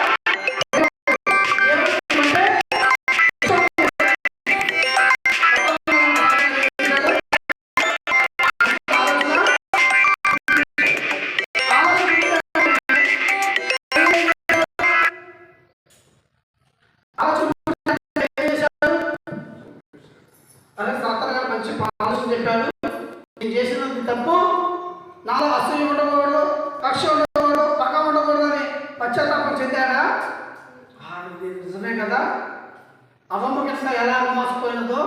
Speaker 1: అదే సాతాను గారు మంచి ఆలోచన చెప్పాడు. నేను చేసినది తప్పు, నాలో అసూయ ఉండకూడదు, కక్ష ఉండకూడదు, పగ ఉండకూడదు అని పశ్చాత్తాపం చెందాడా? ఇది నిజమే కదా. అవముఖంగా ఎలా మోసపోయినదో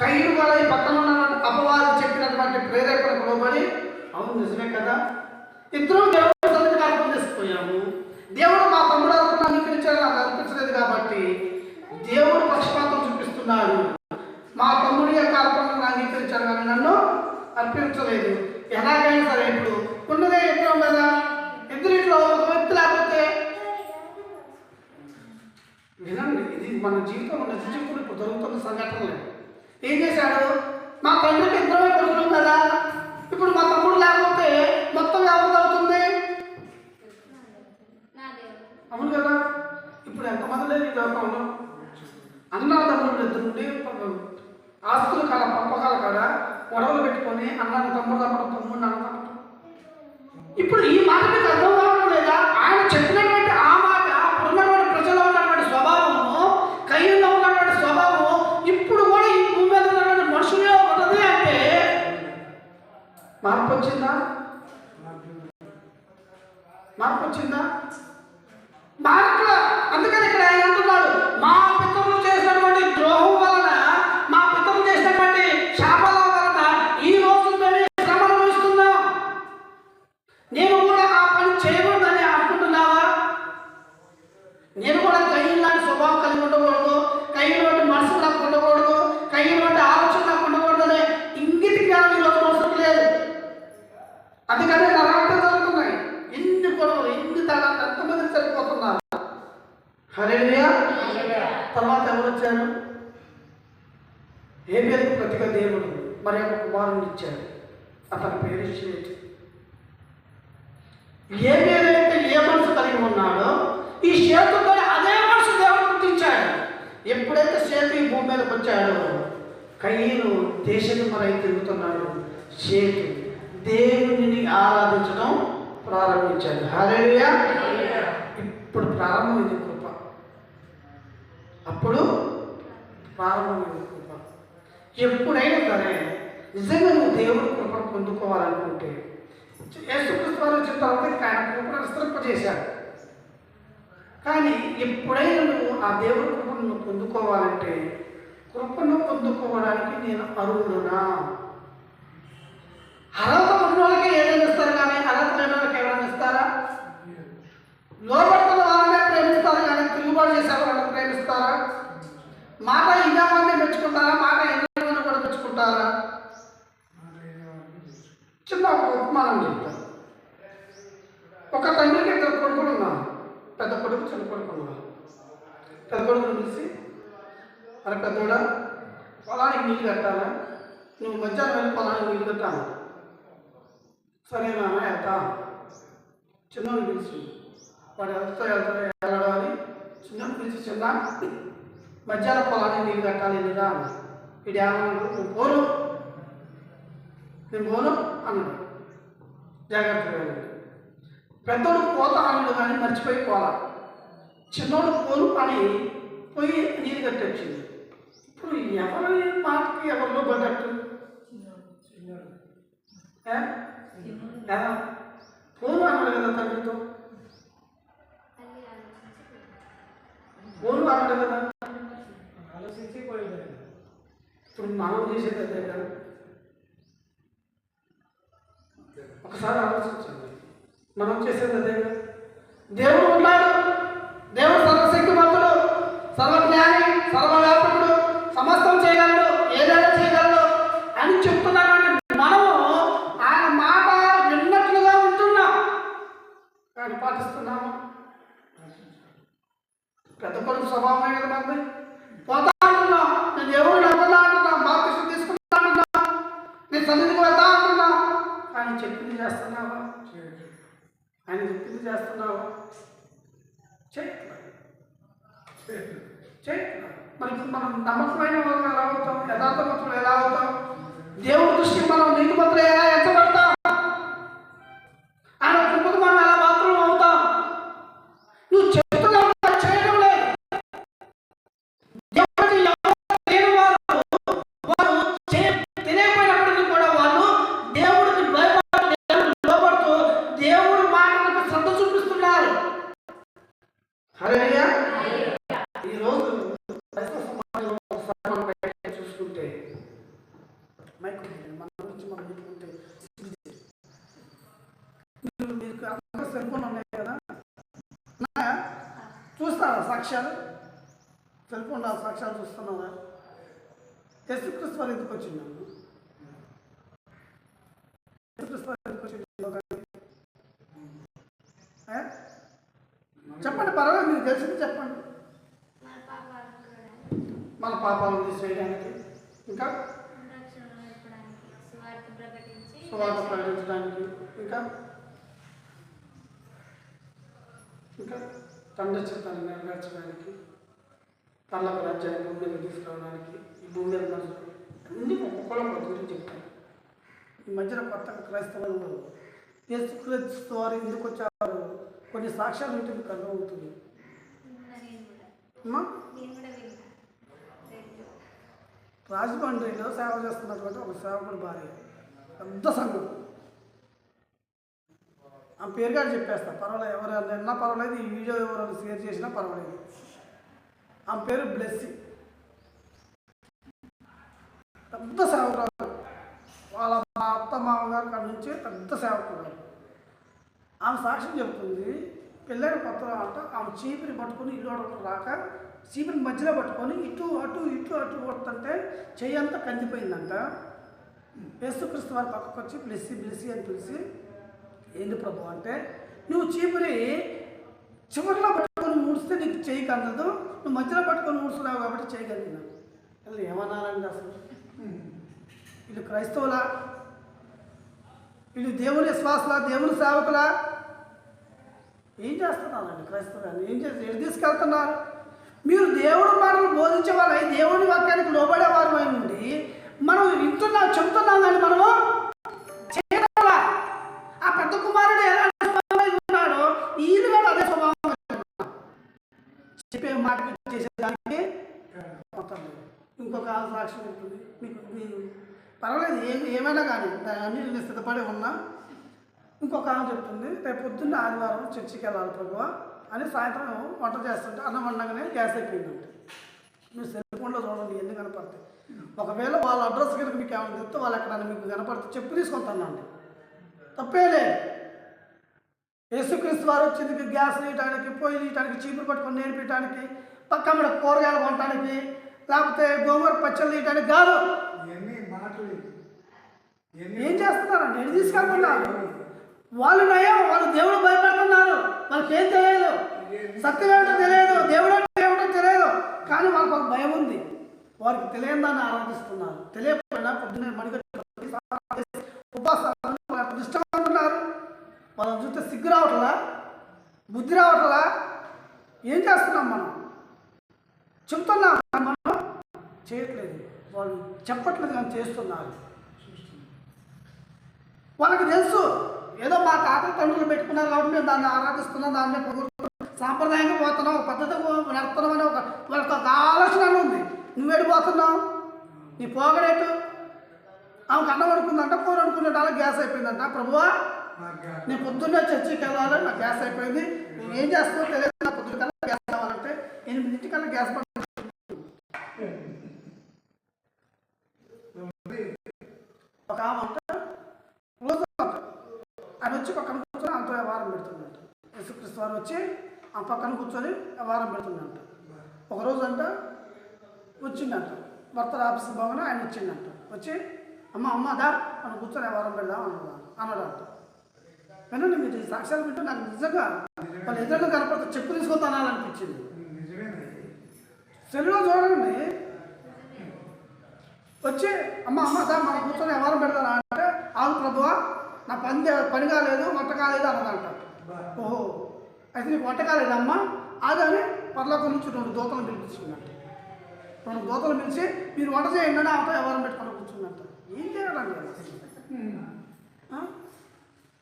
Speaker 1: కయీను కూడా ఈ పక్కన ఉన్నటువంటి అపవాది చెప్పినటువంటి ప్రేరేపణకు లోబడి, అవును నిజమే కదా, ఇద్దరు దేవుడు సన్నిధికి అర్పణ చేసిపోయాము. దేవుడు మా తమ్ముడు అర్పణ అంగీకరించాడు, నాకు అర్పించలేదు కాబట్టి దేవుడు పక్షపాతం చూపిస్తున్నాడు. మా తమ్ముడి యొక్క అర్పణను అంగీకరించాడు కానీ నన్ను అర్పించలేదు. ఎలాగైనా సరే ఇప్పుడు ఉన్నదే ఇద్దరం కదా, ఇద్దరిలో ఒక వ్యక్తి లేకపోతే వినండి, ఇది మన జీవితంలో నిజ జీవితంలో ఇప్పుడు జరుగుతున్న సంఘటనలు. ఏం చేశాడు? మా తండ్రికి ఇద్దరమే కొడుకున్నాం కదా, ఇప్పుడు మా తమ్ముడు లేకపోతే మొత్తం ఎవరిది అవుతుంది? అవును కదా. ఇప్పుడు ఎంతమంది లేదు ఈ లోకంలో? అన్నా తమ్ముడు ఇద్దరు నుండి ఆస్తులు కాడ పంపకాల కాడ గొడవలు పెట్టుకొని అన్నాను తమ్ముడు తప్పడం, తమ్ముడు అన్న తప్పడం. ఇప్పుడు ఈ మాట మీకు అర్థం కావడం లేదా? ఆయన చెప్పినటువంటి ఆ మాట ఉన్నటువంటి ప్రజల్లో ఉన్నటువంటి స్వభావము, కయ్యంలో ఉన్నటువంటి స్వభావము ఇప్పుడు కూడా ఈ భూమి మీద ఉన్నటువంటి మనుషులే ఉన్నది అంటే మార్పు వచ్చిందా? మార్పు వచ్చిందా? మార్పు. అందుకని ఇక్కడ ఆయన అంటున్నాడు, మా పితరులు చేసినటువంటి ద్రోహం వలన, మా పితరులు చేసినటువంటి శాపాల వలన ఈ రోజు మేము శ్రమ అనుభవిస్తున్నాం. నేను కూడా ఆ పని చేయకూడదని అందుకని నరాంతం జరుగుతున్నాయి. ఎన్ని గొడవలు, ఎన్ని తగాలు, ఎంతమంది సరిపోతున్నారు. హల్లెలూయా. తర్వాత ఎవరు వచ్చారు? హేబెలుకు ప్రతిగా దేవుడు మరి ఒక కుమారుని ఇచ్చాడు. అతని పేరు షేతు. హేబెలైతే ఏ మనసు కలిగి ఉన్నాడో ఈ షేతుతో అదే మనసు దేవుడు గుర్తించాడు. ఎప్పుడైతే షేతు ఈ భూమి మీదకి వచ్చాడో కయీను దేశమరై తిరుగుతున్నాడు. షేతు దేవునిని ఆరాధించడం ప్రారంభించాడు. హల్లెలూయా. ఇప్పుడు ప్రారంభమైంది కృప. అప్పుడు ప్రారంభమైంది కృప. ఎప్పుడైనా సరే నిజంగా నువ్వు దేవుడి కృపను పొందుకోవాలనుకుంటే యేసుక్రీస్తు వారు వచ్చిన తర్వాత ఆయన కృపను విస్తరింపజేశాడు. కానీ ఎప్పుడైనా నువ్వు ఆ దేవుడి కృపను నువ్వు పొందుకోవాలంటే కృపను పొందుకోవడానికి నేను అర్హుడునా? అర్హత ఉన్న వాళ్ళకి ఏదైనా ఇస్తారు, కానీ అర్హత లేని వాళ్ళకి ఎవరైనా ఇస్తారా? లోపడుతున్న వాళ్ళనే ప్రేమిస్తారు, కానీ తిరుగుబాటు చేసే వాళ్ళని ప్రేమిస్తారా? మాట ఇదామాన్ని మెచ్చుకుంటారా? మాట ఎన్నో కూడా మెచ్చుకుంటారా? చిన్న ఒక ఉపమానం చెప్తారు. ఒక తండ్రికి ఇద్దరు కొడుకులు ఉన్నారు. పెద్ద కొడుకు, చిన్న కొడుకు ఉన్నారు. పెద్ద కొడుకుని పిలిచి, మరి పెద్దోడా పొలానికి నీళ్ళు కట్టాలా, నువ్వు మధ్యాహ్నం వెళ్ళి పొలానికి నీళ్ళు కట్టాను. సరేనా వెళ్తా. చిన్నోని పిలిచి, వాడు వెళ్తాడు వెళ్ళడాలి. చిన్నోని పిలిచి, చిన్న మధ్యాహ్నం పొలానికి నీళ్ళు కట్టాలి లేదా? వీడు ఏమన్నాడు? నువ్వు పోను, నేను పోను అన్నాడు. జాగ్రత్తగా వెళ్ళాడు. పెద్దోడు పోతా అన్నాడు, కానీ మర్చిపోయి పోలా. చిన్నోడు పోను అని పోయి నీళ్ళు కట్టొచ్చింది. ఇప్పుడు ఎవరి మాటకి ఎవరిలో పడ్డట్టు? పోను అన్నాడు కదా తండ్రితో, పోను అన్నాడు కదా. ఇప్పుడు మనం చేసేది అదే కదా. ఒకసారి ఆలోచించండి, మనం చేసేది అదే కదా. దేవుడు ఉన్నాడు, దేవుడు సర్వశక్తిమంతుడు, సర్వజ్ఞాని, సర్వవ్యాపకుడు, సమస్తం చేయగలడు, ఏదైనా చేయగలడు అని చెప్తున్నామంటే మనము ఆయన మాట విన్నట్లుగా ఉంటున్నాం, కానీ పాటిస్తున్నాము. పెద్ద కొడుకు స్వభావమే కదా మంది. పోతా అంటున్నాం, నేను దేవుడు అంటున్నా అంటున్నా, బాప్తిసం తీసుకుంటా అంటున్నా, నేను సన్నిధికి వెళ్తా అంటున్నా, కానీ చెప్పింది చేస్తున్నావా? ఆయన చెప్పింది చేస్తున్నావా? మరి ఇప్పుడు మనం నమ్మకమైన వాళ్ళు ఎలా అవుతాం? యథార్థవంతులు ఎలా అవుతాం? దేవుడి దృష్టికి మనం నీతిమంతులు ఎలా ఎంచబడతాం? ఆయన కృపకు మనం ఎలా మాత్రం అవుతాం? నువ్వు చెప్తున్నా చేయడం లేదు. వారు తెలియకపోయినప్పటికీ కూడా వాళ్ళు దేవుడికి భయపడుతూ, దేవుడికి లోబడుతూ, దేవుడి మాటలకు శ్రద్ధ చూపిస్తున్నారు. హల్లెలూయా. ఈరోజు చూసుకుంటే మన గురించి మనం చెప్పుకుంటే మీకు అందరూ సెల్ ఫోన్ ఉన్నాయి కదా, చూస్తారా సాక్ష్యాలు? సెల్ ఫోన్ సాక్ష్యాలు చూస్తున్నారా? యేసుక్రీస్తు వారు ఎందుకు వచ్చిందాము? యేసుక్రీస్తు వారు ఎందుకు వచ్చింది? చెప్పండి, పర్వాలేదు, మీకు తెలిసింది చెప్పండి. మన పాపాలను తీసేయడానికి, ఇంకా సువార్త ప్రకటించడానికి, ఇంకా ఇంకా తండ్రి చిత్తాన్ని నెరవేర్చడానికి, పర్లోక రాజ్యాన్ని భూమి మీద తీసుకురావడానికి, ఈ భూమి మీద మనుషులు అన్ని ఒక్కొక్కళ్ళ గురించి చెప్తాను. ఈ మధ్యన కొత్తగా క్రైస్తవులు యేసుక్రీస్తు వారు ఎందుకు వచ్చారు కొన్ని సాక్ష్యాలు ఉంటే మీకు అర్థమవుతుంది. రాజమండ్రిలో సేవ చేస్తున్నటువంటి ఒక సేవకుడు భార్య, పెద్ద సంఘం. ఆ పేరు గారు చెప్పేస్తా, పర్వాలేదు, ఎవరు నిన్నా పర్వాలేదు, ఈ వీడియో ఎవరైనా షేర్ చేసినా పర్వాలేదు. ఆ పేరు బ్లెస్సింగ్. పెద్ద సేవకురాలు, వాళ్ళ మా అత్త మామగారు కాడ నుంచి పెద్ద సేవకురాలు. ఆమె సాక్ష్యం చెబుతుంది, పెళ్ళైన కొత్తలో అంట ఆమె చీపిని పట్టుకొని ఇల్లు రాక చీపిని మధ్యలో పట్టుకొని ఇటు అటు ఇటు అటు కొడుతుంటే చెయ్యి అంతా కందిపోయిందంట. యేసుక్రీస్తు వారి పక్కకు వచ్చి బ్లెస్సి బ్లెస్సి అని పిలిచి ఏంది ప్రభు అంటే, నువ్వు చీపురి చివరిలో పట్టుకొని ఊడిస్తే నీకు చేయగలదు, నువ్వు మధ్యలో పట్టుకొని ఊడుస్తున్నావు కాబట్టి చేయగలిగిన. అసలు ఏమన్నానండి అసలు? వీళ్ళు క్రైస్తవులా? వీళ్ళు దేవుని విశ్వాసులా? దేవుని సేవకులా? ఏం చేస్తున్నారండి క్రైస్తవులు? ఏం తీసుకెళ్తున్నారు? మీరు దేవుడి మాటలు బోధించే వాళ్ళై, దేవుడి వాక్యానికి లోబడేవారు అయి ఉండి మనం వింటున్నాం, చెబుతున్నాం, కానీ మనము చేయాలా? ఆ పెద్ద కుమారుడు ఎలా ఉన్నాడో ఈయన కూడా అదే స్వభావం. చెప్పే మాటకి చేసేదానికి ఇంకొక సాక్ష్యం ఉంటుంది మీకు. పర్వాలేదు, ఏమైనా కానీ అన్నింటిని స్థిరపడి ఉన్నా. ఇంకొక ఆమె చెప్తుంది, రేపు పొద్దున్న ఆదివారం చర్చికి వెళ్ళాలి ప్రభువా అని. సాయంత్రం వంట చేస్తుంటే అన్నం వండగానే గ్యాస్ అయిపోయిందంటే. మీరు సెల్ ఫోన్లో చూడండి ఎన్ని కనపడతాయి. ఒకవేళ వాళ్ళ అడ్రస్ కనుక మీకు ఏమైనా చెప్తే వాళ్ళు ఎక్కడ మీకు కనపడితే చెప్పు తీసుకుంటానండి, తప్పే లేదు. యేసుక్రీస్తు వారు వచ్చింది గ్యాస్ తీయటానికి, పొయ్యి తీయటానికి, చీపురు పట్టుకొని నేర్పించడానికి, పక్కన కూరగాయలు కొనడానికి, లేకపోతే గోంగూర పచ్చళ్ళు తీయటానికి కాదు. ఏం చేస్తున్నారండి? ఎన్ని తీసుకెళ్తున్నారు? వాళ్ళు నయం, వాళ్ళు దేవుడు భయపడుతున్నారు. వాళ్ళకి ఏం తెలియదు, సత్యం ఏమిటో తెలియదు, దేవుడు అంటే ఏమిటో తెలియదు, కానీ వాళ్ళకి ఒక భయం ఉంది. వారికి తెలియని దాన్ని ఆరాధిస్తున్నారు. తెలియకపోయినా పొద్దున్నే ఉపాసాలు ఇష్టపడుతున్నారు. వాళ్ళని చూస్తే సిగ్గు రావట్లా, బుద్ధి రావట్లా. ఏం చేస్తున్నాం మనం? చెప్తున్నాం, మనం చేయట్లేదు. వాళ్ళు చెప్పట్లేదు కానీ చేస్తున్నారు. వాళ్ళకి తెలుసు, ఏదో మా తాత తండ్రులు పెట్టుకున్నారు కాబట్టి మేము దాన్ని ఆరాధిస్తున్నాం, దాన్ని సాంప్రదాయంగా పోతున్నాం, ఒక పద్ధతిగా నడుపుతున్నాం అని వాళ్ళకి ఒక ఆలోచన ఉంది. నువ్వేడిపోతున్నావు, నీ పోగడేటు. ఆమెకు అన్నం అనుకుందంట, కూర అనుకునేట గ్యాస్ అయిపోయిందంట. ప్రభువా, నేను పొద్దున్నే చర్చికి వెళ్ళాలి, నాకు గ్యాస్ అయిపోయింది, నేను ఏం చేస్తానో తెలియదు, నా పొద్దున్న కల్లా గ్యాస్ కావాలంటే 8 గ్యాస్ పడుతుంది. ఒక ఆమె అంట రోజు ఆయన వచ్చి పక్కన కూర్చొని అంత వ్యవహారం పెడుతుందంట. యేసుక్రీస్తు వారు వచ్చి ఆ పక్కన కూర్చొని వ్యవహారం పెడుతుందంట. ఒకరోజు అంట వచ్చిందంట, భర్త ఆఫీస్ భవన ఆయన వచ్చిందంట. వచ్చి అమ్మ దా మనం కూర్చొని వ్యవహారం పెడదాం అన్నాడంట. వినండి, మీరు ఈ సాక్ష్యాలు వింటే నాకు నిజంగా వాళ్ళు ఎదురుగా కనపడితే చెప్పు తీసుకొని అనాలనిపించింది. సెల్లో చూడండి, వచ్చి అమ్మ దా మనం కూర్చొని వ్యవహారం పెడదాం అంటే, ఆగు ప్రభువా, నా పని కాలేదు, వంట కాలేదు అన్నదంట. ఓహో, అయితే నీకు వంట కాలేదమ్మా, ఆగానే పర్లోకం నుంచి 2 దూతలు పిలిపించుకున్నట్టు. 2 దూతలు పిలిచి మీరు వంట చేయండి అని ఆమెతో వ్యవహారం పెట్టుకొని కూర్చున్నట్ట. ఏం చేయాలండి?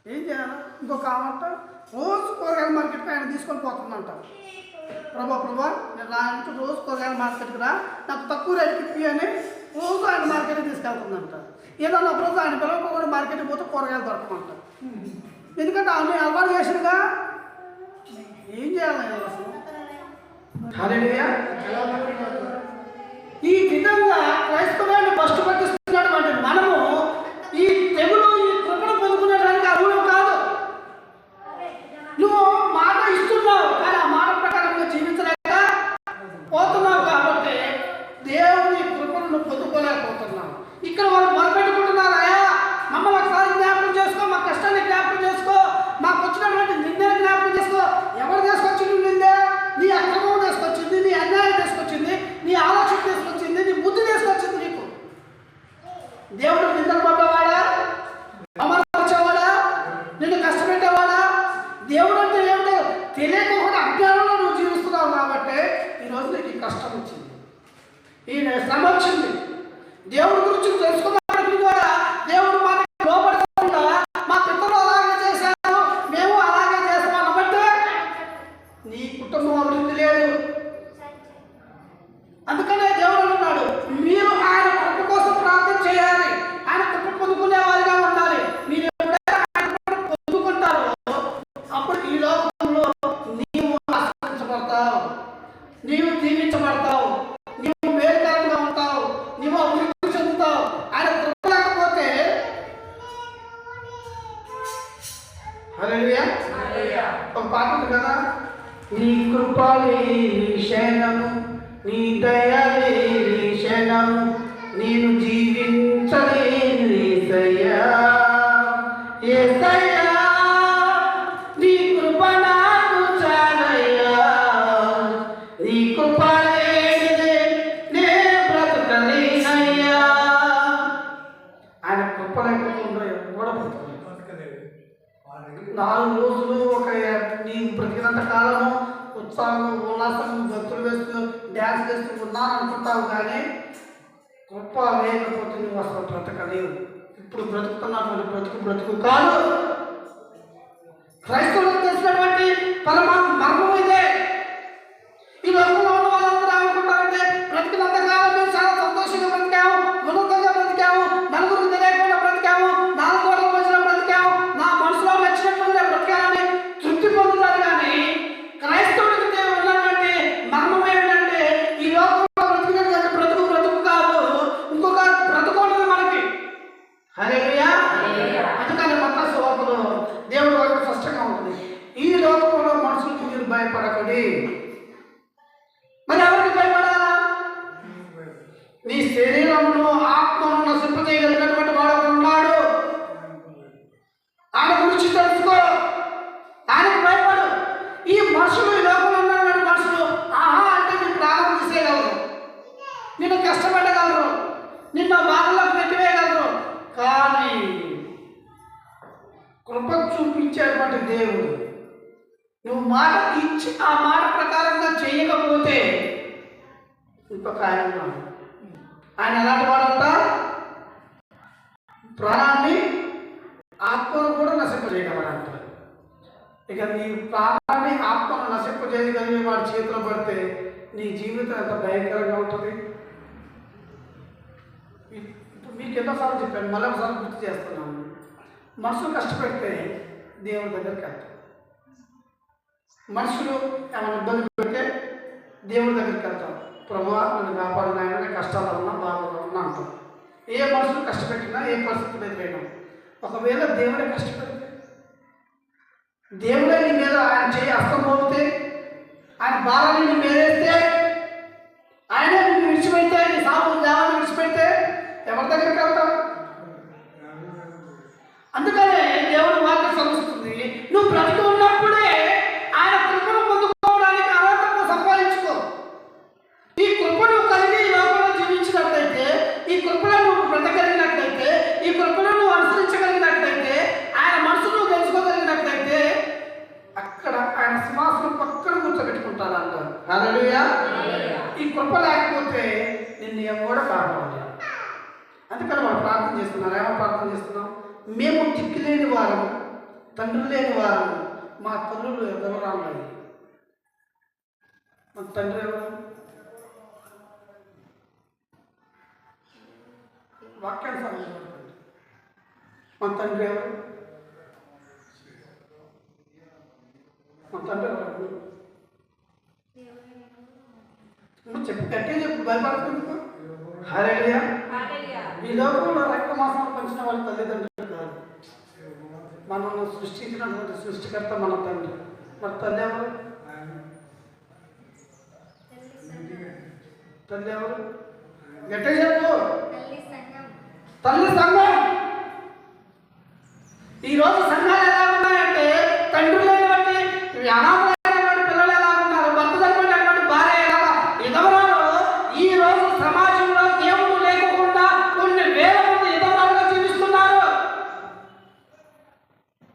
Speaker 1: ఏం చేయాలి? ఇంకొక ఆమంట రోజు కూరగాయల మార్కెట్కి ఆయన తీసుకొని పోతుందంట. ప్రభా నేను రాయంటే రోజు కూరగాయల మార్కెట్కి రా, నాకు తక్కువ రేటుకి ఇప్పి అని రోజు ఆయన మార్కెట్కి తీసుకెళ్తుందంట. ఏదన్నా ఒకరోజు ఆయన పిల్లలు మార్కెట్కి పోతే కూరగాయలు దొరకమంట. ఎందుకంటే ఆమె అలవాటు చేసినగా. ఏం చేయాలి అసలు? ఈ విధంగా క్రైస్తవాన్ని ఫస్ట్ పట్టిస్తున్నటువంటి మనము ఈ తెగులు, ఈ కృపను పొందుకునేదానికి అర్హులు కాదు. నువ్వు మాట ఇస్తున్నావు కానీ ఆ మాట ప్రకారంగా జీవించలేక పోతున్నావు కాబట్టి దేవుని కృపను పొందుకోలేకపోతున్నావు. ఇక్కడ వాళ్ళు మొదలుపెట్టుకుంటున్నారా, మమ్మల్ని ఒకసారి జ్ఞాపకం చేసుకో, మా కష్టాన్ని జ్ఞాపకం చేసుకో, మాకు వచ్చినటువంటి నిందను జ్ఞాపకం చేసుకో. ఎవరు తీసుకొచ్చింది నిందే? నీ అక్రమం తీసుకొచ్చింది, నీ అన్యాయం తీసుకొచ్చింది, నీ ఆలోచన తీసుకొచ్చింది, నీ బుద్ధి తీసుకొచ్చింది. నీకు దేవుడు నిందలు పడ్డవాడా, అమర్చేవాడా, నిన్ను కష్టపెట్టేవాడా? దేవుడు అంటే ఏమిటో తెలియకుండా అజ్ఞానంలో నువ్వు జీవిస్తున్నావు కాబట్టి ఈరోజు నీకు ఈ కష్టం వచ్చింది, ఈ శ్రమ వచ్చింది. దేవుడి గురించి తెలుసుకున్నప్పటికీ కూడా దేవుడు మాకు లోపడకుండా మా పిల్లలు అలాగే చేశారు, మేము అలాగే చేస్తాం అనబట్టే నీ కుటుంబం అభివృద్ధి లేదు. అందుకనే దేవుడు అన్నాడు, మీరు ఆయన కృప కోసం ప్రార్థన చేయాలి, ఆయన కృప పొందుకునే వారిగా ఉండాలి. మీరు ఎప్పుడైతే ఆయన కృప పొందుకుంటారో అప్పుడు ఈ లోకంలో నీవు ఆశీర్వదించబడతావు, నీవు దీవించబడతావు, నీవు మేలుకరంగా ఉంటావు, నీవు అభివృద్ధి చెందుతావు. ఆయన కృప లేకపోతే ఒక పాట ఉంది కదా, నీ కృపలేని క్షణము, నీ దయలేని క్షణము, నేను జీవించలేను యేసయ్యా, యేసయ్యా 4 రోజులు నీ బ్రతికినంత కాలము ఉత్సాహం ఉల్లాసం భక్తులు వేస్తూ డ్యాన్స్ వేస్తూ ఉన్నాను అనుకుంటావు, కానీ గొప్ప లేకపోతే నువ్వు అసలు బ్రతకలేవు. ఇప్పుడు బ్రతుకుతున్నటువంటి బ్రతుకు కాదు. క్రైస్తవులకు తెలిసినటువంటి మర్మం ఇదే. ఈ లోకంలో ఉన్న వాళ్ళందరూ అనుకుంటారంటే బ్రతికినంత కాలం మేము చాలా సంతోషంగా బ్రతికాము, ఉన్నతంగా బ్రతికాము, నలుగురికి తెలియకుండా బ్రతికాము, 4 గోడల మధ్యలో బ్రతికాము, నా మనసులో నచ్చినట్లుగా బ్రతికాలని తృప్తి పొందుతారు. కానీ క్రైస్తవుడికి ఉన్నటువంటి మర్మం ఏమిటంటే ఈ లోకంలో బ్రతికినటువంటి బ్రతుకు కాదు, ఇంకొక బ్రతుకు ఉంటుంది మనకి. హల్లెలూయా. అందుకని మత్తయి సువార్తలో దేవుడు వారికి స్పష్టంగా ఉంటుంది, ఈ లోకంలో మనుషులకు మీరు భయపడకండి. మరి ఎవరికి భయపడాలా? నీ శరీరమును ఆత్మను నశింపజేయగలిగినటువంటి వాడు ఉన్నాడు. ఆయన గురించి తెలుసుకో, ఆయనకు భయపడు. ఈ మనుషులు, ఈ లోకంలో ఉన్నటువంటి మనుషులు ఆహా అంటే నీ ప్రాణం తీసేయగలరు, నిన్ను కష్టపెట్టగలరు, నిన్ను బాధలకు నెట్టివేయగలరు. కానీ కృప చూపించేటువంటి దేవుడు నువ్వు మాట ఇచ్చి ఆ మాట ప్రకారంగా చేయకపోతే ఇంకొక ఆయన ఎలాంటి వాడంట? ప్రాణాన్ని ఆత్మను కూడా నశింపజేయగలడంట. ఇక నీ ప్రాణాన్ని ఆత్మను నశింపజేయగలిగే వాడి చేతిలో పడితే నీ జీవితం ఎంత భయంకరంగా ఉంటుంది. ఇప్పుడు మీకు ఎన్నోసార్లు చెప్పాను, మళ్ళీ ఒకసారి గుర్తు చేస్తున్నాను. మనసులు కష్టపెడితే దేవుడి దగ్గరికి వెళ్తాం. మనుషులు ఏమైనా ఇబ్బంది పెడితే దేవుడి దగ్గరికి వెళ్తాం. ప్రభువా నన్ను కాపాడిన ఆయన కష్టాలు ఉన్నా బాధలు ఉన్నా అంటాం. ఏ మనుషులు కష్టపెట్టినా, ఏ పరిస్థితులు ఎదురైనా, ఒకవేళ దేవుడే కష్టపెడితే, దేవుడే నీ మీద ఆయన చేయి అస్తం మోపితే, ఆయన భారాన్ని నీ మీద వేస్తే, ఆయనే నిన్ను విడిచిపెడితే, నీ సాగు దేవాన్ని విడిచిపెడితే ఎవరి దగ్గరికి వెళ్తావు? అందుకనే దేవుని వాక్యం చదువుతుంది, నువ్వు బ్రతికి ఉన్నప్పుడే ఆయన కృపను పొందుకోవడానికి అర్హతను సంపాదించుకో. ఈ కృపను కలిగి ఈ లోకంలో జీవించినట్లయితే, ఈ కృపలో నువ్వు బ్రతకగలిగినట్లయితే, ఈ కృపను నువ్వు అనుసరించగలిగినట్లయితే, ఆయన మనసును తెలుసుకోగలిగినట్లయితే అక్కడ ఆయన సింహాసనం పక్కన కూర్చోబెట్టుకుంటారంట. హల్లెలూయా. ఈ కృప లేకపోతే నిన్ను ఎవరు కాపాడాలి. అందుకని మనం ప్రార్థన చేస్తున్నారు. ఏమో ప్రార్థన చేస్తున్నాం? మేము దిక్కు లేని వారము, తండ్రి లేని వారము, మా తల్లులు ఎవరు రాలేదు. మన తండ్రి ఎవరు? వాక్యాన్ని సంబంధించి మన తండ్రి ఎవరు? మన తండ్రి ఎవరు? చెప్పు, గట్టిగా చెప్పు, భయపడుతుంది. హల్లెలూయా. ఈ లోకంలో రక్త మాసాలు పంచిన వాళ్ళ తల్లిదండ్రులు కాదు, మనల్ని సృష్టించినటువంటి సృష్టికర్త మన తండ్రి. మరి తల్లి ఎవరు? తల్లి ఎవరు? గట్టిగా చెప్పు. తల్లి సంఘం. ఈరోజు సంఘాలు ఎలా ఉన్నాయంటే, తండ్రులు లేనటువంటి అనాథలైనటువంటి పిల్లలు ఎలా ఉన్నారు, భర్త చనిపోయినటువంటి భార్య ఎలా విధవరాలు. ఈ రోజు సమాజంలో దేవుడు లేకుండా కొన్ని వేల మంది విధవరాలుగా జీవిస్తున్నారు.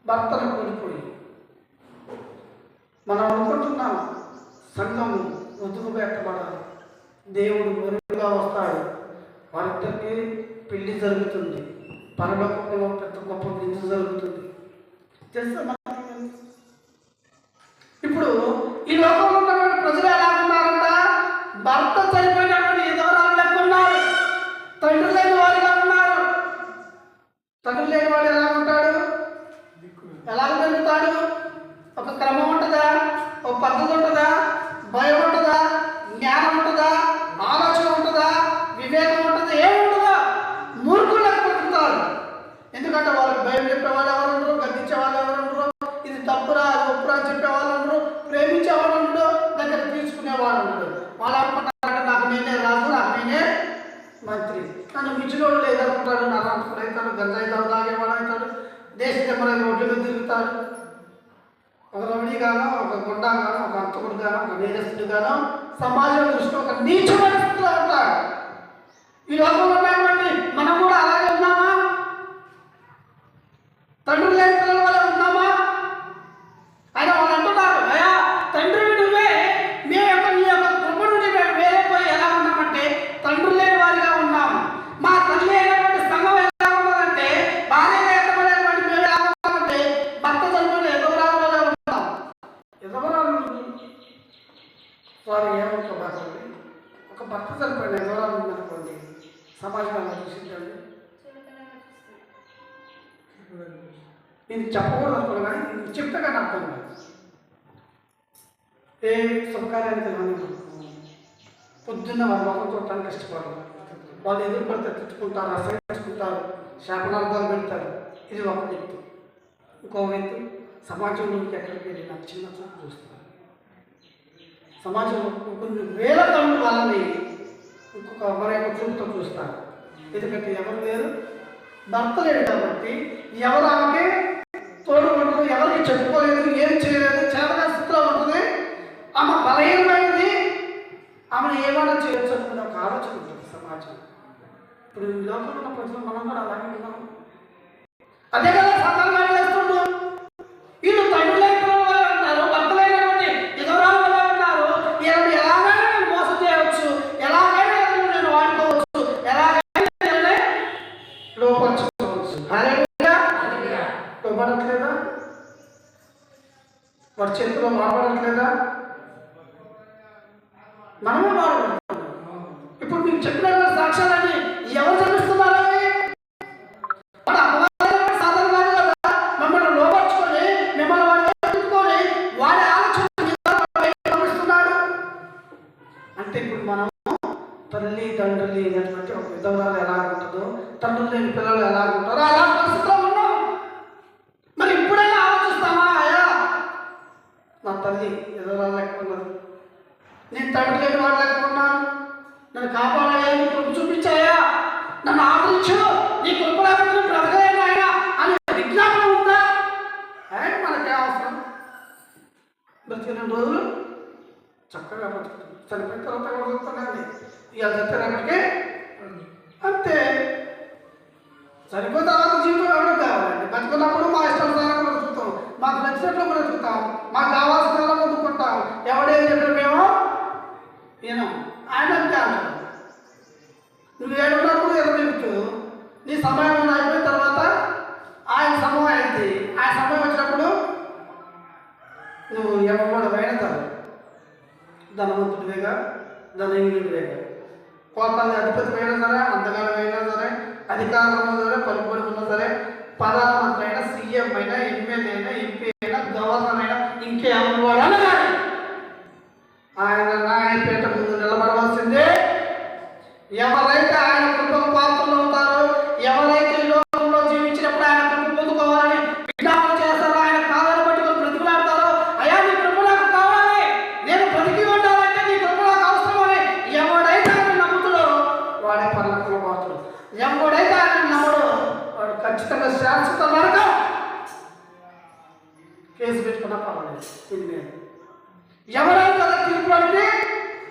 Speaker 1: భర్తను కోల్పోయి మనం అనుకుంటున్నాం సంఘం వదులు పెట్టబడాలి, దేవుడు వరుడుగా వస్తాడు, వారిద్దరికి పెళ్లి జరుగుతుంది, పరలోకంలో పెద్ద గొప్ప విందు జరుగుతుంది. తెలుసా? ఇప్పుడు ఈ లోకంలో ఉన్నటువంటి ప్రజలు ఎలా ఉన్నారంట? భర్త చనిపోయినటువంటి విధవరాలు లెక్క ఉన్నారు, తండ్రి లేని వారిగా ఉన్నారు. తండ్రి లేని వాడు ఎలా ఉంటాడు? ఎలాగ పెరుగుతాడు? ఒక క్రమం ఉంటుందా? ఒక పద్ధతి ఉంటుందా? భయం ఉంటుందా? జ్ఞానం ఉంటుందా? ఆలోచన ఉంటుందా? వివేకం ఉంటుందా? ఏముంటుందా? మూర్ఖులకు పెరుగుతారు. ఎందుకంటే వాళ్ళకి భయం చెప్పేవాళ్ళు ఎవరు ఉండరు, గద్దించే వాళ్ళు ఎవరు ఉండరు, ఇది తప్పురా అది ఒప్పురా అని చెప్పేవాళ్ళు ఉండరు, ప్రేమించేవాళ్ళు ఉండరు, దగ్గర తీసుకునేవాళ్ళు ఉండరు. వాళ్ళు అనుకుంటారంటే నాకు నేనే రాజు, నాకు నేనే మంత్రి, నన్ను మించినోడు లేదనుకుంటాడు, నాకు అంతకుడు అవుతాడు, గంజాయి తాగేవాడు అవుతాడు, దేశ దెబ్బలైన ఒడ్లు మీద తిరుగుతాడు. ఒక రమణిగానో, ఒక గుండాగానో, ఒక అంతకుడుగానో, ఒక నేరస్తుడిగానో సమాజం దృష్టిలో ఒక నీచమైన స్థితిలో ఉంటాడు. ఈ లోకంలో ఉన్నటువంటి మనం కూడా అలాగే ఉన్నామా? తండ్రి లేని పిల్లల వల్ల ఉన్నామా? నేను చెప్పకూడదు అనుకోను, కానీ నేను చెప్తే కానీ అర్థం కాదు. ఏ శుభకార్యానికి రాని పొద్దున్న వాళ్ళ మొహం చూడటానికి ఇష్టపడరు. వాళ్ళు ఎదురుపడితే తెచ్చుకుంటారు, అసహించుకుంటారు, శాపనార్థాలు పెడతారు. ఇది ఒక వ్యక్తి. ఇంకో వ్యక్తి సమాజంలోకి ఎక్కడికి వెళ్ళి నాకు చిన్న చూపు చూస్తారు. సమాజంలో కొన్ని వేల తల్లి వాళ్ళని ఇంకొక మరొక చూపుతో చూస్తారు. ఎందుకంటే ఎవరు లేరు, భర్త లేడు కాబట్టి ఎవరు ఆమెకి తోడు ఉండదు, ఎవరికి చెప్పుకోలేదు, ఏం చేయలేదు, చేతన స్థితిలో ఉంటుంది. ఆమె బలహీనమైనది, ఆమెను ఏమైనా చేయొచ్చు అనుకునే ఒక ఆలోచన ఉంటుంది సమాజం. ఇప్పుడు ఈ లోకంలో ఉన్న ప్రజలు మనం కూడా అలాగే ఉన్నాము. అదే కదా సాధారణ చేస్తుండ్రు. వీళ్ళు తండ్రి లేని పిల్లలు ఉంటారు, భర్త లేనటువంటి ఎదురాలు ఉన్నారు. వీళ్ళని ఎలాగైనా నేను మోసం చేయవచ్చు, ఎలాగైనా నేను వాడుకోవచ్చు, ఎలాగైనా లోపరచుకోవచ్చు. లోపడట్లేదా? వాడి చేతిలో వాడబడట్లేదా? మనమే వాడబడుతున్నాం. ఇప్పుడు మీకు చెప్పిన సాక్ష్యాలని ఎవరు చదివిస్తున్నారు? వాడు అపవాదం సాధారణ కదా, మమ్మల్ని లోపరుచుకొని మిమ్మల్ని వాడు ఎత్తుకొని వాడి ఆలోచన పంపిస్తున్నాడు. అంటే ఇప్పుడు మనం తల్లి తండ్రి లేనటువంటి ఒక విధవరాలు ఎలా ఉంటుందో, తండ్రులు లేని పిల్లలు ఎలా ఉంటారో అలా పరిస్థితిలో ఉన్నాం. మరి ఇప్పుడైనా ఆలోచిస్తామా? అయ్యా నా తల్లి విధవరాలు లెక్క ఉన్నది, నేను తండ్రి లేని వాడు లెక్క ఉన్నాను, నన్ను కాపాడాయా, నీ కృప చూపించాయా, నన్ను ఆదరించు, నీ కృప లేకపోతే బ్రతకలేను ఆయన అనే విజ్ఞాపన ఉందా? మనకే అవసరం. బ్రతికిన రోజులు చక్కగా బ్రతుకుతుంది, చనిపోయిన తర్వాత కూడా బ్రతుకుతున్నాండి. ఇవాళ చెప్తారు అక్కడికి అంతే. చనిపోయిన తర్వాత జీవితం ఎవరికి కావాలండి? బతుకున్నప్పుడు మా ఇష్టానుసారంగా బ్రతుకుతాం, మాకు నచ్చినట్లు బ్రతుకుతాం, మాకు కావాల్సిన ఎలా బ్రతుకుంటాం. ఎవడేం చెప్పిన మేము నేను ఆయన అంతే అంటాడు. నువ్వు ఏడున్నప్పుడు ఎదురుతూ నీ సమయం అయిపోయిన తర్వాత ఆయన సమయం అయింది. ఆయన సమయం వచ్చినప్పుడు నువ్వు ఎవడైనా సరే, ధనవంతుడివేగా, ధనహీనుడివేగా, కోట్ల అధిపతి అయినా సరే, అంతగానం అయినా సరే, అధికారంలో సరే, పలుకుబడుకున్నా సరే, ప్రధానమంత్రి అయినా, సీఎం అయినా, ఎమ్మెల్యే అయినా, ఎంపీ అయినా, గవర్నర్ అయినా, ఇంకేమన్నా వాడన్నా కానీ ఆయన నాయపేట ముందు నిలబడవలసిందే. ఎవరైతే ఆయన కృపకు పాత్రలు అవుతారో, ఎవరైతే ఈ లోకంలో జీవించినప్పుడు ఆయన కృప పొందుకోవాలని విజ్ఞాపన చేస్తారో, ఆయన కాదని పట్టుకొని బ్రతికులాడతారో, అయ్యా నీ కృప నాకు కావాలి, నేను బ్రతికి ఉండాలంటే నీ కృప నాకు అవసరమని ఎవడైతే ఆయన నమ్ముతాడో వాడే పర్లకుల పాత్రుడు. ఎవడైతే ఆయన నమ్మడో వాడు ఖచ్చితంగా శాశ్వత నరకం. కేసు పెట్టుకున్నా పర్వాలేదు. ఎవరైతే తీర్పు అంటే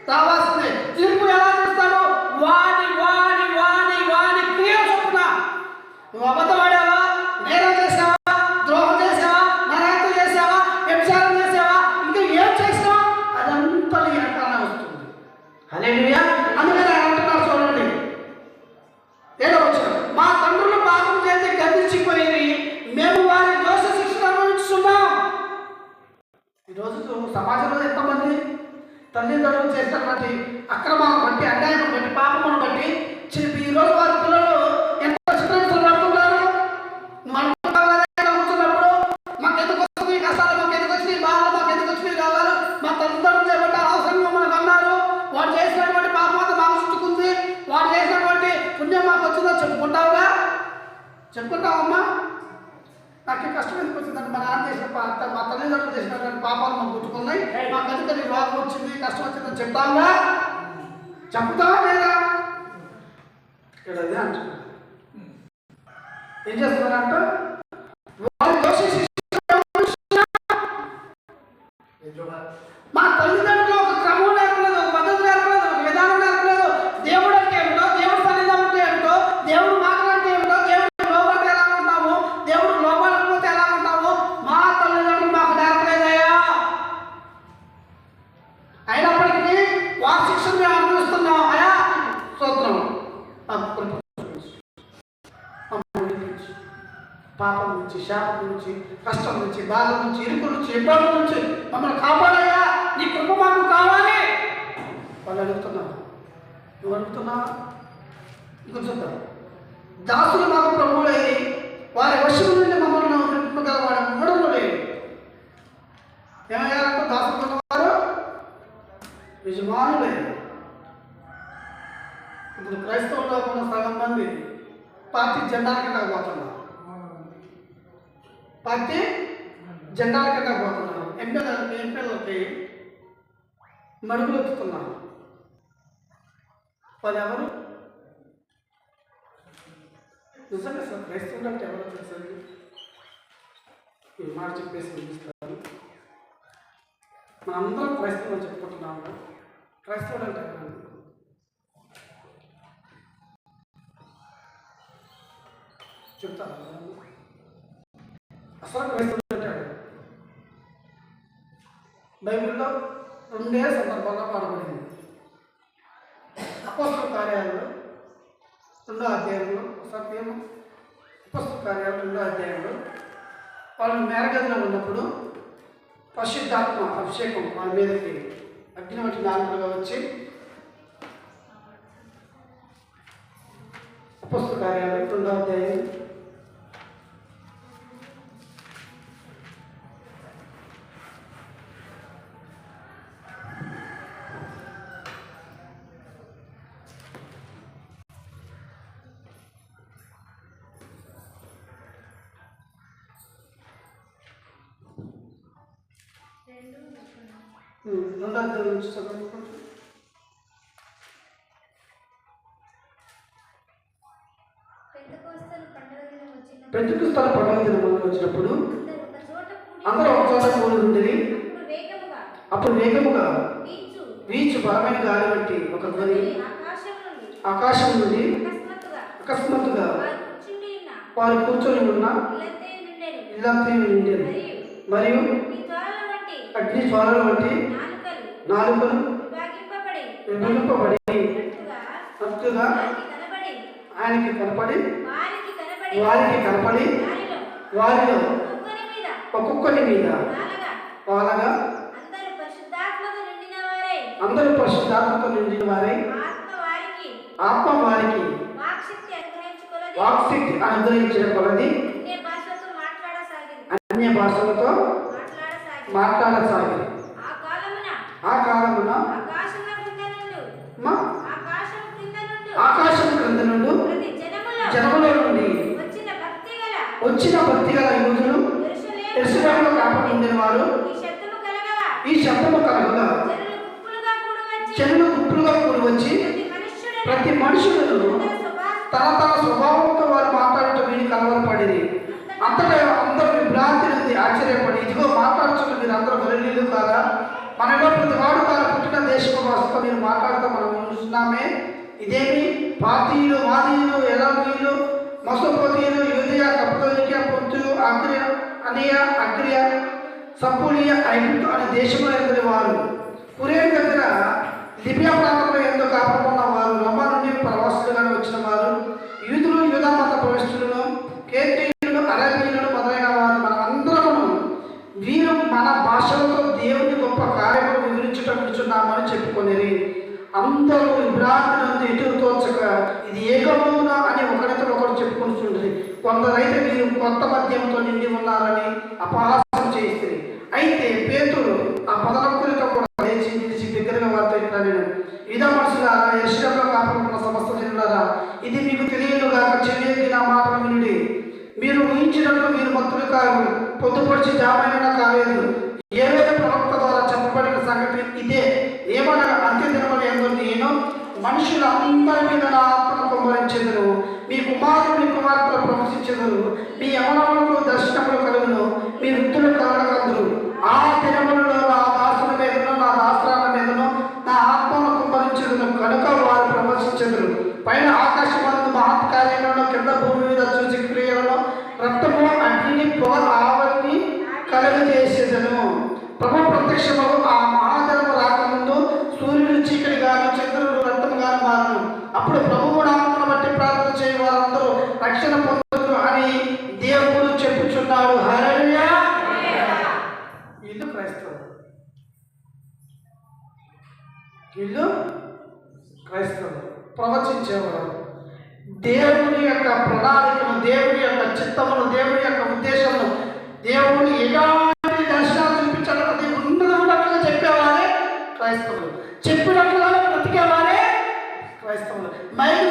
Speaker 1: రావాల్సిందే. తీర్పు ఎలా చేస్తాడో వాడి వాడి వాడి వాడి క్రియ చొప్పున. నువ్వు అబద్ధం ఆడావా, నేరం చేసావా, ద్రోహం చేసావా, నరహత్య చేసావా, వ్యభిచారం చేసావా, ఇంకా ఏం చేసినా అదంతా నీ వెనకాలనే వస్తుంది. హల్లెలూయా. అందుకని ఆయన అంటున్నారు చూడండి, ఏదో వచ్చారు, మా తండ్రులు పాపం చేసి గతించిపోయి మేము వారి దోష శిక్షణ అనుభవిస్తున్నాం. ఈరోజు సమాజంలో ఎంతమంది తల్లిదండ్రులు చేసినటువంటి అక్రమాలను బట్టి, అన్యాయం బట్టి, పాపమును బట్టి ఈరోజు వారి పిల్లలు ఎంత చిత్రహింసలు పడుతున్నారు. మనం నమ్ముతున్నప్పుడు మాకు ఎందుకు వస్తుంది కష్టాలు, మాకు ఎందుకు వచ్చినాయి బాధలు, మాకు ఎందుకు వచ్చినాయి కావాలి, మా తల్లిదండ్రులు చేపట్టే అవసరంగా మనకు అన్నారు. వాడు చేసినటువంటి పాపం అంతా మాకు చుట్టుకుంది, వాడు చేసినటువంటి పుణ్యం మాకు వచ్చిందో చెప్పుకుంటావుగా? చెప్పుకుంటావమ్మా? నాకు కష్టం ఎందుకు వచ్చిందంటే మా నాన్న చేసిన మా తల్లిదండ్రులు చేసినటువంటి పాపాలు మాకు గుర్తుకున్నాయి, మాకు అందుకని రోగం వచ్చింది, కష్టం వచ్చిందని చెప్తావా? చెప్తావా లేదా? ఇక్కడ అదే అంటున్నా. ఏం చేస్తున్నారంట? మా తల్లిదండ్రులు ఒక క్రమం లేకపోలేదు, ఒక పద్ధతి లేకపోలేదు, ఒక విధానం లేకపోలేదు. దేవుడు అంటే ఏమిటో, దేవుడు సన్నిధానం అంటే ఏమిటో, దేవుడు మాటలు అంటే ఏమిటో, దేవుడు లోపలికి ఎలా ఉంటాము, దేవుడు లోపలికి ఎలా ఉంటాము మా తల్లిదండ్రులు మాకు నేర్పలేదయ్యా. అయినప్పటికీ వారి శిక్షణ మేము అనుభవిస్తున్నాం. అయా స్తోత్రం. పాపం నుంచి, శాపం నుంచి, కష్టం నుంచి, బాధ నుంచి, ఇరుకు నుంచి, ఇబ్బందుల నుంచి మమ్మల్ని కాపాడయ్యా, నీ కృప మాకు కావాలి. వాళ్ళు అడుగుతున్నావు, నువ్వు అడుగుతున్నావా? ఇంకొక చూద్దాం. దాసులు మాకు ప్రభువులై వారి వశం నుండి పార్టీ జెండాల కింద పోతున్నారు. పార్టీ జెండాల కింద పోతున్నారు. ఎంపీలకి మడుగులు ఎత్తుతున్నారు. వాళ్ళు ఎవరు? నిజంగా సార్ క్రైస్తవులు అంటే ఎవరో తెలుసండి? ఈ మాట చెప్పేసి ముగిస్తాను. మనందరం క్రైస్తవులు చెప్పుకుంటున్నాము. క్రైస్తవుడు అంటే ఎవరు? చెప్తాను. అసలు క్రైస్తవుడు అంటే బైబిల్లో 2 సందర్భాల్లో పాడబడింది. అపోస్తల కార్యాలు 2వ అధ్యాయంలో సత్యం. అపోస్తల కార్యాలు 2వ అధ్యాయంలో వాళ్ళు మేరగదిలో ఉన్నప్పుడు పరిశుద్ధాత్మ అభిషేకం వాళ్ళ మీదకి అగ్ని వంటి నాలుగుగా వచ్చి, అపోస్తల కార్యాలు 2వ అధ్యాయం 2వ అధ్యాయం నుంచి చదువుకుంటాం. పెంతెకొస్తు పండుగ దినం వచ్చినప్పుడు అందరూ ఒక చోట కూడి ఉండేది. అప్పుడు వేగముగా వీచు బలమైన గాలి వంటి ఒక ధ్వని ఆకాశం నుండి అకస్మాత్తుగా వారు కూర్చొని ఉన్న ఇల్లంతా నిండేది. మరియు అగ్ని జ్వాలల వంటి నాలుకలు విభజింపబడి అట్టుగా ఆయనకి కనపడి వారికి కనపడి వారిలో ఒక్కొక్కరి మీద వాళ్ళగా అందరూ పరిశుద్ధాత్మతో నిండిన వారై ఆత్మ వారికి వాక్శక్తి అనుగ్రహించిన కొలది అన్య భాషలతో మాట్లాడసాగి. ఆ కాలమున ఆకాశం క్రింద నుండి జనముల నుండి వచ్చిన భక్తిగల యూదులు యెరూషలేములో కాపురం ఉండిన వారు ఈ శబ్దము కలగగా జనులు గుంపులుగా కూడి వచ్చి ప్రతి మనుషులను తన తన స్వభావంతో వారు మాట్లాడటం వీళ్ళు కలవరపడింది. అంతటా అందరూ విభ్రాంతి నుండి ఆశ్చర్యపడి, ఇదిగో మాట్లాడుతున్న మీరు అందరూ గలిలీయులు కాదా? మనలో ప్రతి వాడు తన పుట్టిన దేశపు భాషతో మీరు మాట్లాడుతూ మనం చూస్తున్నామే. ఇదేమి పాతీయులు, మాదీయులు, ఎలామీయులు, మెసొపొతేమియా, యూదయ, కప్పదోనిక, పొంతు, అగ్రియ, సంపూలియ, ఐగుప్తు అనే దేశంలో ఎందరి వారు, కురేన్ దగ్గర లిబియా ప్రాంతంలో ఎందుకు కాపాడుకున్న వారు, రోమా నుండి ప్రవాసులుగా వచ్చిన వారు, యూదులు, యూదా మత ప్రవేశులను, కేత్రీయులు, అరేబీయులను మొదలైన వారు మనమందరము వీరు మన భాషలతో దేవుని గొప్ప కార్యములు వివరించుటకుచున్నామని చెప్పుకొనిరి. అందరూ విభ్రాంతి నుండి ఎటు తోచక ఇది ఏకమౌనా అని ఒకరితో ఒకరు చెప్పుకుంటుండ్రి. కొందరైతే వీరు కొత్త మద్యంతో నిండి ఉన్నారని అపహాస్యం చేస్తుంది. అయితే పేతురు ఆ 11 కూడా లేచి నిలిచి దగ్గరగా వారితో ఇట్లా, నేను ఇదా మనుషులారా, యెరూషలేములో కాపాడుకున్న సమస్త జనులారా, ఇది మీకు తెలియదుగా చెవియొగ్గి నా మాటలు వినుడి. మీరు ఊహించినట్లు మీరు మత్తులు కాదు, పొద్దుపడిచి జామైన కాలేదు. ఏవేళ ప్రవక్త ద్వారా చెప్పబడిన సంగతి ఇదే. ఏమనగా అంత్య దినములు ఎందు నేను మనుషులందరి మీద నా ఆత్మను కుమ్మరించెదను. మీ కుమారులు మీ కుమార్తెలు ప్రవచించెదరు. మీ యవనములకు దర్శనములు కలుగును. మీ వృద్ధులు కలగకందురు. ఆ దినములలో నా దాసుల మీదను నా దాసరాల మీదను నా ఆత్మను కుమ్మరించెదను కనుక వారు ప్రవచించెదరు. పైన ఆకాశమందు మహత్కార్యములను, కింద భూమి మీద సూచక క్రియలను, రక్తము, అగ్నిని, పొగ, ఆవలిని కలుగజేసేదను. ప్రభు ప్రత్యక్షము ఆ మహాదినము రాకముందు సూర్యుడు చీకటిగాను, చంద్రుడు రక్తముగాను మారును. అప్పుడు ప్రభువు నామమును బట్టి ప్రార్థన చేయ వారందరూ రక్షణ పొందుతారు అని దేవుడు చెప్పుచున్నాడు. హల్లెలూయా. వీళ్ళు క్రైస్తవులు, వీళ్ళు క్రైస్తవులు ప్రవచించేవారు. దేవుని యొక్క ప్రణాళికను, దేవుని యొక్క చిత్తమును, దేవుని యొక్క ఉద్దేశమును, దేవుని ఎలాంటి దర్శనాలు చూపించాలని ఉన్నట్లుగా చెప్పేవారే క్రైస్తవులు. చెప్పినట్లుగా బ్రతికేవారే క్రైస్తవులు. మైలు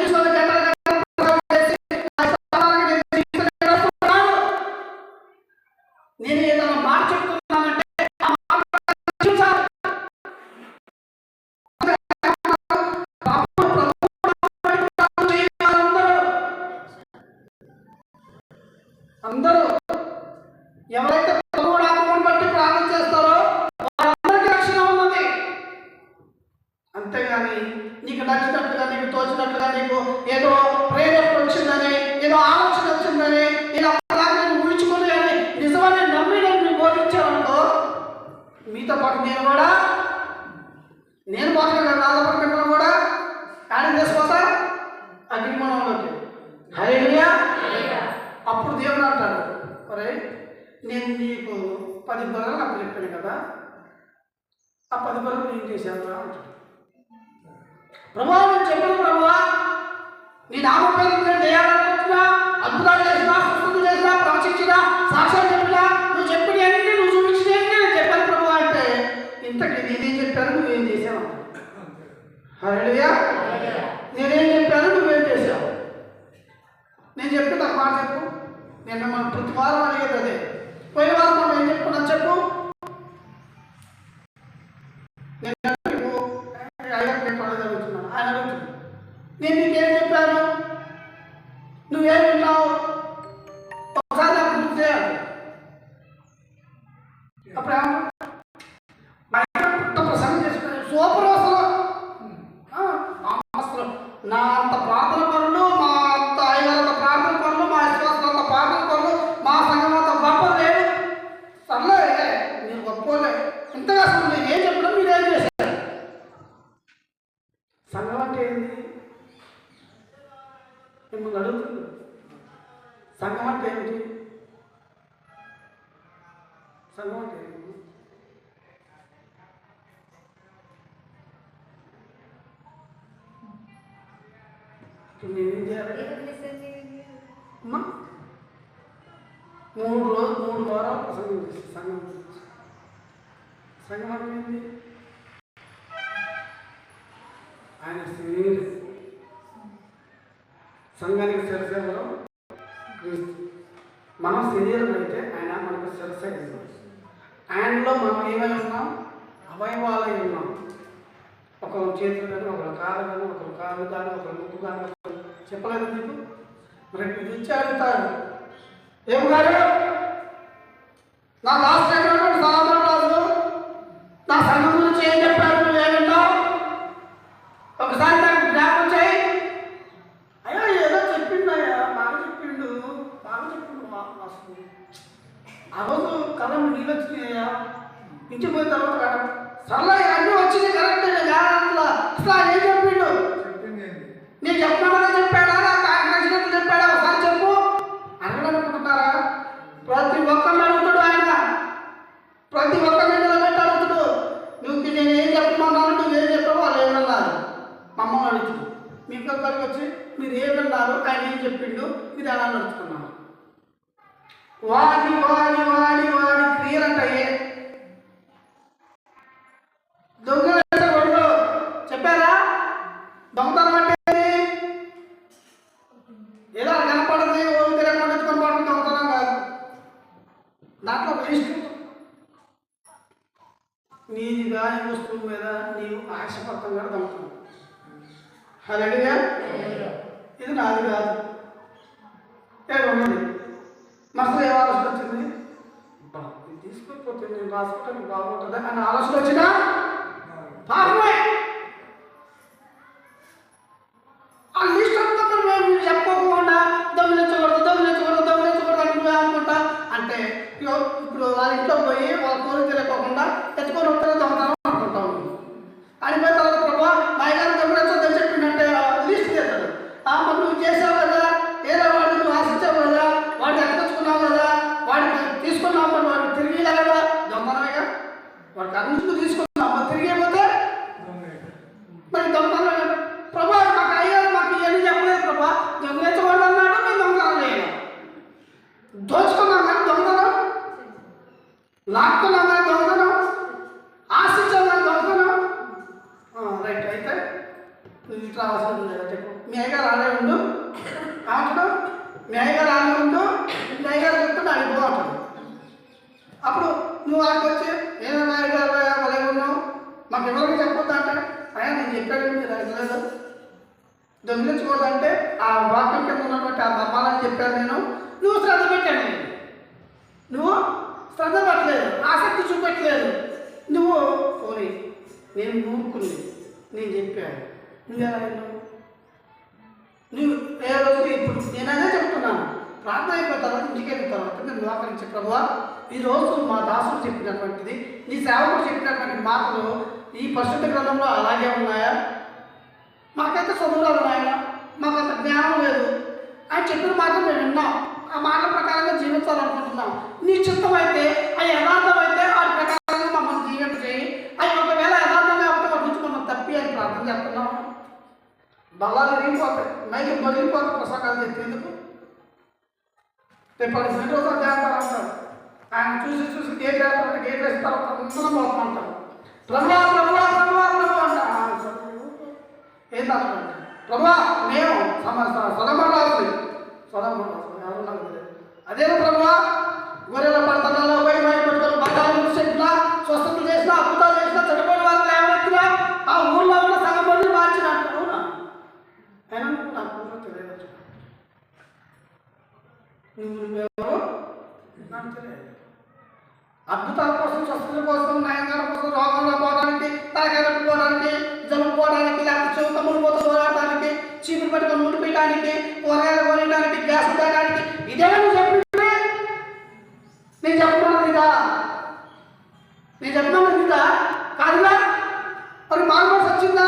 Speaker 1: నేను ఏదైనా మాట చెప్తున్నానంటే ఆ మాట చూసారు. అందరూ ఎవరైతే ప్రభువు నామమును బట్టి ప్రార్థన చేస్తారో వారందరికీ రక్షణ ఉన్నది. అంతేగాని నీకు నచ్చినట్లుగా, నీకు తోచినట్లుగా, నీకు ఏదో ప్రేరేపణ వచ్చిందని, ఏదో ఆలోచన వచ్చిందని, నేను అప్పటిదాకా నేను ఊహించుకుని అని నిజమని నమ్మి నేను బోధించానుకో, మీతో పాటు నేను మాత్రం బాధపడిన కూడా కానీ చేసుకోతా అగ్నిమనంలోకి. హల్లెలూయా. అప్పుడు దేవుడు అంటాడు, ఒరే నేను నీకు 10 గొర్రెలు నాకు చెప్పాను కదా, ఆ 10 గొర్రెలు ఏం చేశాను అంటాడు. ప్రభువా నేను చెప్పాను, ప్రభువా నీ నామం పేరు నేను చేయాలనుకుంటున్నా, అద్భుతాలు చేసినా, స్వస్థతలు చేసినా, ప్రవచించినా, సాక్ష్యాలు చెప్పినా, నువ్వు చెప్పిన అన్ని నువ్వు చూపించిన నేను చెప్పాను ప్రభువా అంటే, ఇంతకీ నేనేం చెప్పాను నువ్వేం చేసావు? హల్లెలూయా. నేనేం చెప్పాను నువ్వేం చేసావు? నేను చెప్పి నాకు మాట చెప్పు. నేను మనం ప్రతి వారం అడిగేది అదే. పోయిన వారం మనం ఏం చెప్పుకున్నాను చెప్పు. నేను అడుగుతున్నాను, ఆయన అడుగుతున్నాను, నేను నీకేం చెప్పాను, నువ్వేం విన్నావు, ఒకసారి నాకు గుర్తు చేయాలి. అప్పుడు ప్రసంగం చేసుకుని సూపర్ అసలు నా అంత ప్రార్థన పనులు, మా అంత ఐదారు ప్రార్థన పనులు, మా విశ్వాసం అంత ప్రార్థన పనులు, మా సంఘం అంత గొప్ప లేదు. సర్లే మీరు గొప్పలే, ఇంతగా అసలు నేను ఏం చెప్పడం మీరేం చేశారు? సంఘం అంటే ఏంటి మిమ్మల్ని అడుగుతుంది. సంఘం అంటే ఏమిటి? సంఘం అంటే ఏంటి? నేనేం చేయాలి అమ్మా? 3 వారాలు ప్రసంగం చేసి సంఘం గురించి. సంఘం అంటే ఏంటి? ఆయన శరీరం. సంఘానికి శిరసేవలో క్రీస్తు. మనం శరీరం అయితే ఆయన మనకు శిరసే. ఆయనలో మనం ఏమై ఉన్నాం? అవయవాలై ఉన్నాం. ఒకరు చేతులు కానీ, ఒకరు కాళ్ళు కానీ, ఒకరు కాళ్ళు కానీ, ఒకరు ముక్కు కానీ, ఒకరు చెప్పలేదు మీకు. మరి ఇది ఇచ్చి అడుగుతారు, ఏం కాదు నా లాస్ట్ టైం సాధారణ రాజు నా సంఘం గురించి ఏం చెప్పారు, నువ్వు ఏమన్నావు ఒకసారి నాకు జ్ఞాపకం చేయి. అయ్యా ఏదో చెప్పిండయ్యా, బాగా చెప్పిండు అసలు ఆ రోజు కలం నీళ్ళు వచ్చినాయ్యా, ఇంటిపోయిన తర్వాత కదా సర్లే అన్నీ వచ్చింది కరెక్ట్ అసలు ఏం చెప్పిండు, నేను చెప్పినా చెప్పాడా, నాకు ఆయన నచ్చినట్టు చెప్పాడా, ఒకసారి చెప్పు అనగలనుకుంటున్నారా? ప్రతి ఒక్కరిని అడుగుతాడు ఆయన, ప్రతి ఒక్కరిని నిలబెట్టి అడుగుతాడు, నువ్వు నేను ఏం చెప్పమన్నాను, నువ్వేం చెప్పావు, వాళ్ళు ఏమన్నారు మమ్మల్ని అడుగుతుంది. మీకు ఒక్కరికి వచ్చి మీరు ఏమన్నారు, ఆయన ఏం చెప్పిండు, మీరు ఎలా నడుచుకున్నారు? వాడి వాడి వాడి వాడి క్రియలు అంటాయే. దొంగలు చెప్పారా? దొంగతనం అంటే ఎలా కనపడదు, ఓడి తిరగకుండా దొంగతనం కాదు. దాంట్లో వేస్ట్ నీది దాని వస్తువు మీద నీవు ఆశపడతాం కూడా దొంగతనం. హల్లెలూయా. ఇది నాది కాదు, ఏదో ఉన్నది మనసులో ఏ ఆలోచన వచ్చింది, ఇది తీసుకుపోతే నేను రాసుకోవడానికి బాగుంటుంది అని ఆలోచన వచ్చినా పాపమే. ఆ లిస్ట్ అంతా మేము చెప్పకుండా దొంగిలించకూడదు అంటే అనుకుంటా అంటే ఇప్పుడు వాళ్ళ ఇంట్లో పోయి వాళ్ళ కోరిక తెలియకోకుండా ఎత్తుకొని వస్తారో దొంగతనం అనుకుంటాం. అడిపోయిన తర్వాత ప్రభావ మా గారు దొంగలించొద్దని చెప్పిందంటే లిస్ట్ చేస్తాడు. మరి నువ్వు చేసావు కదా, ఏదో వాడిని నువ్వు ఆశించావు కదా, వాడిని ఎత్తుకొచ్చుకున్నావు కదా, వాడిని తీసుకున్నావు, మరి వాడిని తిరిగి కదా దొంగతనమేగా, వాడికి అన్నింటికి తీసుకున్నావు, మరి తిరిగిపోతే మరి దొంగతనం. ప్రభా మాకు అయ్యారు, మాకు ఇవన్నీ చెప్పలేదు ప్రభా, దొంగలించకూడదు అన్నాడు, మేము దొంగతనం చేయను. దోచుకున్నాం కానీ దొంగతనం, లాక్కున్నాం కానీ దొంగతనం, ఆశించాం కానీ దొంగతనం. రైట్, అయితే నువ్వు ఇట్లా అవసరం లేదా చెప్పు. మీ అయ్యగారు ఆడే ఉండు అంటాడు, మీ అయ్యగారు ఆడే ఉండు, మీ అయ్యగారు చెప్తాడు అడిగిపో అంటాడు.
Speaker 2: నువ్వు వాళ్ళకి వచ్చి ఏదైనా అలాగే ఉన్నావు మాకు ఎవరికి చెప్పొద్దా అంటే అయ్యా నేను చెప్పాను మీరు అడగలేదు. దొంగిలించకూడదంటే ఆ వాక్యం కింద ఉన్నటువంటి ఆ మర్మాలని చెప్పాను నేను. నువ్వు శ్రద్ధ పెట్టండి, నువ్వు శ్రద్ధ పట్టలేదు, ఆసక్తి చూపెట్టలేదు. నువ్వు పోనీ నేను ఊరుకుంది నేను చెప్పాను, నువ్వెలా విన్నావు? నువ్వు ఏ రోజు ఇప్పుడు నేనదే చెప్తున్నాను. ప్రార్థన అయిపోయిన తర్వాత ఇంటికి వెళ్ళిన తర్వాత నేను మోకరించి ప్రభువా ఈరోజు మా దాసుడు చెప్పినటువంటిది నీ సేవకుడు చెప్పినటువంటి మాటలు ఈ పరిశుద్ధ గ్రంథంలో అలాగే ఉన్నాయా? మాకైతే చదువురాదు ఆయన, మాకు అంత జ్ఞానం లేదు. ఆయన చెప్పిన మాటలు మేము విన్నాం, ఆ మాటల ప్రకారంగా జీవించాలనుకుంటున్నాం. నీ చిత్తం అయితే అవి యథార్థం అయితే వాటి ప్రకారంగా మమ్మల్ని జీవింప చేయి. అవి ఒకవేళ యథార్థంగా అవుతే వాటి నుంచి మమ్మల్ని తప్పి అని ప్రార్థన చేస్తున్నాం. బల్లాలు విరిగిపోతాయి, మైకి బలిగిపోతే ప్రసంగాలు చెప్పేందుకు రేపు 10 రోజులు చేస్తారు అంటారు. ఆయన చూసి గేట్ వేస్తారంటే గేట్ వేసిన తర్వాత అందరం పోతామంటారు. ప్రభువా ప్రభువా ప్రభువా ప్రభు అంట. ఏంటంటే ప్రభువా మేము సొలమరాజు ఎవరు నాకు తెలియదు. అదే ప్రభువా గొర్రెల పడతలలో పోయి మైలు పెట్టుకొని బంగారు చెప్పినా స్వస్థతలు చేసినా అద్భుతాలు చేసినా చనిపోయిన వాళ్ళు ఏమైనా ఆ ఊళ్ళో ఉన్న సగం మంది మార్చిన అంటారు. అయినా నాకు తెలియదు, నువ్వెవరు నాకు తెలియదు. అద్భుతాల కోసం, స్వస్థతల కోసం, నయంగాల కోసం, రోగంలో పోవడానికి, తలకాయలకు పోవడానికి, జలుబు పోవడానికి, లేకపోతే చెవుకమ్ములు పోతూ పోరాడడానికి, చీపురు పట్టుకొని ముడిపేయడానికి, కూరగాయలు కొనడానికి, గ్యాస్ తేయడానికి ఇదే నువ్వు చెప్పింది. నేను చెప్తున్నాను ఇదా, నేను చెప్తున్నాను ఇదా కాదుగా? మరి మాల్మోస్ వచ్చిందా?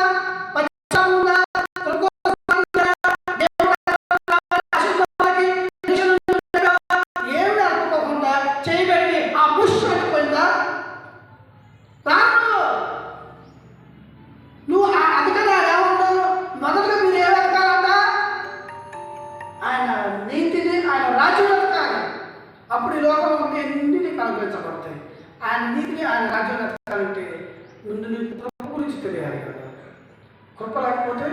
Speaker 2: అప్పుడు ఈ లోకంలో ఎన్నింటినీ కనిపించబడతాయి. ఆయన నీతిని ఆయన రాజ్యం ఎత్తాలంటే ముందు నీకు కృప గురించి తెలియాలి కదా. కృప లేకపోతే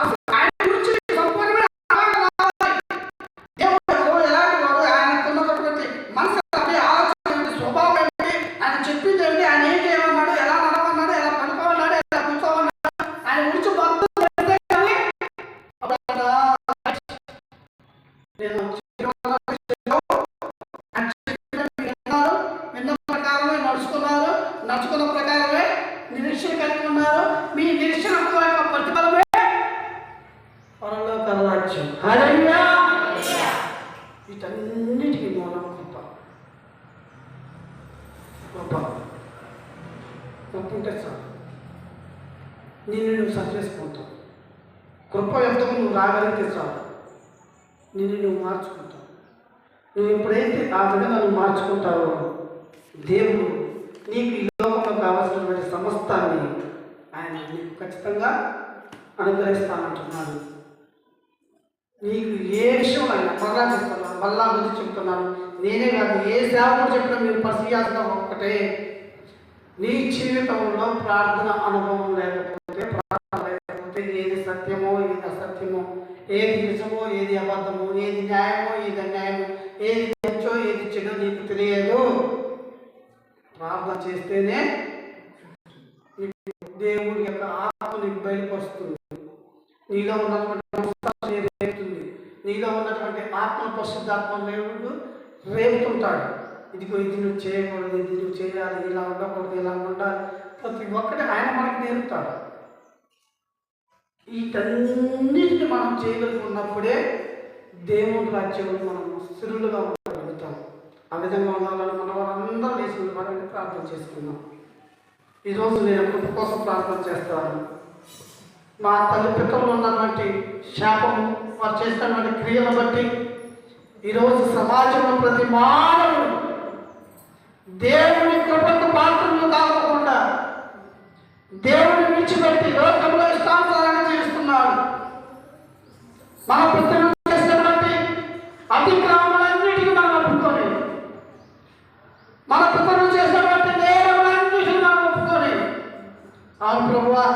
Speaker 2: అసలు ఆయన గురించి సంపూర్ణమైన దేవుడు ఎలాంటి వాడు, ఆయనకున్నటువంటి మనసు ఆలోచన స్వభావం ఏంటి, ఆయన చెప్పింది ఏంటి, ఆయన ఏం చేయమన్నాడు, ఎలా నడవన్నాడు, ఎలా పడుకోమన్నాడు, ఎలా కూర్చోమన్నాడు, ఆయన గురించి మొత్తం నడుచుకున్న ప్రకారమే నిరీక్షణ కలిగి ఉన్నారు. మీ నిరీక్షణ యొక్క ప్రతిఫలమే పరలోక రాజ్యం. హల్లెలూయా. వీటన్నిటికీ మూలం కృప. ఉంటే చాలు, నిన్ను నువ్వు సరి చేసుకుంటావు. కృప ఎంతకు నువ్వు రాగలిగితే చాలు, నిన్ను నువ్వు మార్చుకుంటావు. నువ్వు ఎప్పుడైతే ఆ విధంగా నువ్వు మార్చుకుంటావో దేవుడు నీకు ఈ లోకంలో కావాల్సినటువంటి సమస్తాన్ని ఆయన నీకు ఖచ్చితంగా అనుగ్రహిస్తానంటున్నాడు. నీకు ఏ విషయంలో అయినా మళ్ళా గురించి చెప్తున్నాను, నేనే కాదు ఏ సేవకుడు చెప్పినా మీరు పరిశీలించడం ఒక్కటే. నీ జీవితంలో ప్రార్థన అనుభవం లేకపోతే, ప్రార్థన లేకపోతే ఏది సత్యమో ఏది అసత్యమో, ఏది నిజమో ఏది అబద్ధమో, ఏది న్యాయమో ఏది అన్యాయమో, ఏది మంచో ఏది చెడో నీకు తెలియదు. ప్రార్థన చేస్తేనే దేవుడి యొక్క ఆత్మ నీకు బయలుపరుస్తుంది. నీలో ఉన్నటువంటి రేపుతుంది, నీలో ఉన్నటువంటి ఆత్మ పరిశుద్ధాత్మ దేవుడు రేపుతుంటాడు. ఇదిగో ఇది నువ్వు చేయకూడదు, ఇది నువ్వు చేయాలి, ఇలా ఉండకూడదు, ఇలా ఉండాలి, ప్రతి ఒక్కటి ఆయన మనకు నేర్పుతాడు. వీటన్నిటిని మనం చేయగలుగుతున్నప్పుడే దేవుడి రాజ్యంలో మనం స్థిరులుగా ఉండగలుగుతాం. ఆ విధంగా ఉండాలని మన వాళ్ళందరూ లేచి మనల్ని ప్రార్థన చేసుకున్నాం. ఈరోజు నేను కృప కోసం ప్రార్థన చేస్తాను. మా తల్లి పితరులు ఉన్నటువంటి శాపము, వారు చేసినటువంటి క్రియలను బట్టి ఈరోజు సమాజంలో ప్రతి మానవుడు దేవుని కృపకు పాత్రలు కాకుండా దేవుని విడిచిపెట్టి లోకంలో ఇష్టానుసారంగా జీవిస్తున్నాడు. మన పితరులు చేసినటువంటి అతిక్రమములన్నిటికీ మనం ఒప్పుకొని, మన పితరులు చేసినటువంటి నేరములన్నిటికీ మనం ఒప్పుకొని, అవును ప్రభువా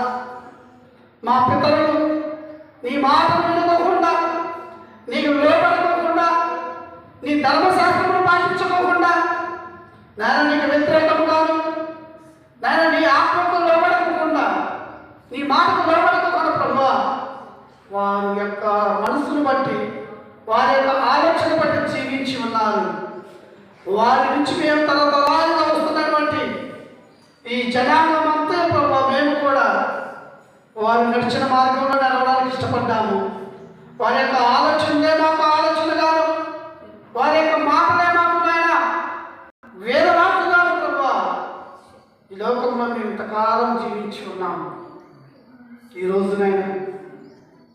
Speaker 2: మా పితరులు నీ మాటలు వినుకోకుండా, నీకు లోపడుకోకుండా, నీ ధర్మశాస్త్రమును పాటించుకోకుండా నాయన నీకు వ్యతిరేకముగాను నాయన నీ ఆత్మకు లోబడకుండా నీ మాటకు లోబడకుండా ప్రభువా వారి యొక్క మనసును బట్టి వారి యొక్క ఆలోచన బట్టి జీవించి ఉన్నారు. వారి నుంచి మేము తరతరాలుగా వస్తున్నటువంటి ఈ జనాంగం అంతా ప్రభావ మేము కూడా వారు నడిచిన మార్గంలో నడవడానికి ఇష్టపడ్డాము. వారి యొక్క ఆలోచనలే మాకు ఆలోచనగాను, వారి యొక్క మాటలే మాకు నాయన వేదవాక్కుగాను ప్రభావ ఈ లోకంలో మేము ఇంతకాలం జీవించి ఉన్నాము. ఈ రోజునైనా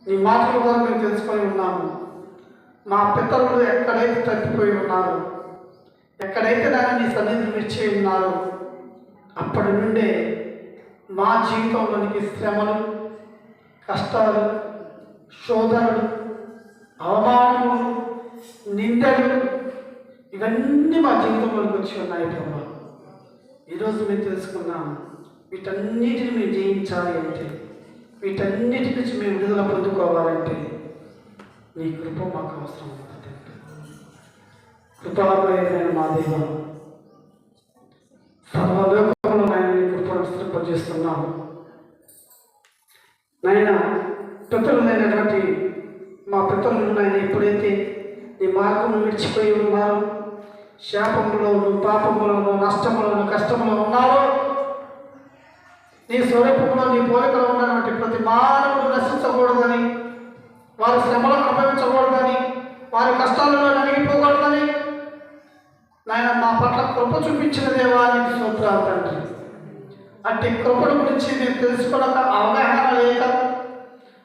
Speaker 2: నీ మాటల ద్వారా మేము తెలుసుకొని ఉన్నాము. మా పితరులు ఎక్కడైతే తప్పిపోయి ఉన్నారో, ఎక్కడైతే నాయన నీ సన్నిధిని విడిచి ఉన్నారో అప్పటి నుండే మా జీవితంలోనికి శ్రమలు, కష్టాలు, శోధనలు, అవమానములు, నిందలు ఇవన్నీ మా జీవితంలోకి వచ్చి ఉన్నాయి ప్రభా. ఈరోజు మేము తెలుసుకున్నాము వీటన్నిటిని మేము జయించాలి అంటే, వీటన్నిటి నుంచి మేము విడుదల పొందుకోవాలంటే నీ కృప మాకు అవసరం ఉంటుంది. కృపామయమైన మా దేవ, సర్వలోకంలో నాయన నీ కృపను విస్తరింపజేస్తున్నాము. నాయన పితరులైనటువంటి మా పితరులు నాయన ఎప్పుడైతే నీ మార్గం విడిచిపోయి ఉన్నారో, శాపములోను, పాపములోను, నష్టములోను, కష్టములో ఉన్నారో, నీ స్వరూపంలో నీ పోలికలో ఉన్నటువంటి ప్రతి మానవుడు నశించకూడదని, వారి శ్రమలను అనుభవించకూడదని, వారి కష్టాలలో నలిగిపోకూడదని నాయన మా పట్ల కృప చూపించిన దేవానికి స్తోత్రాలు తండ్రి. అట్టి కృపల గురించి మేము తెలుసుకోవక అవగాహన లేక,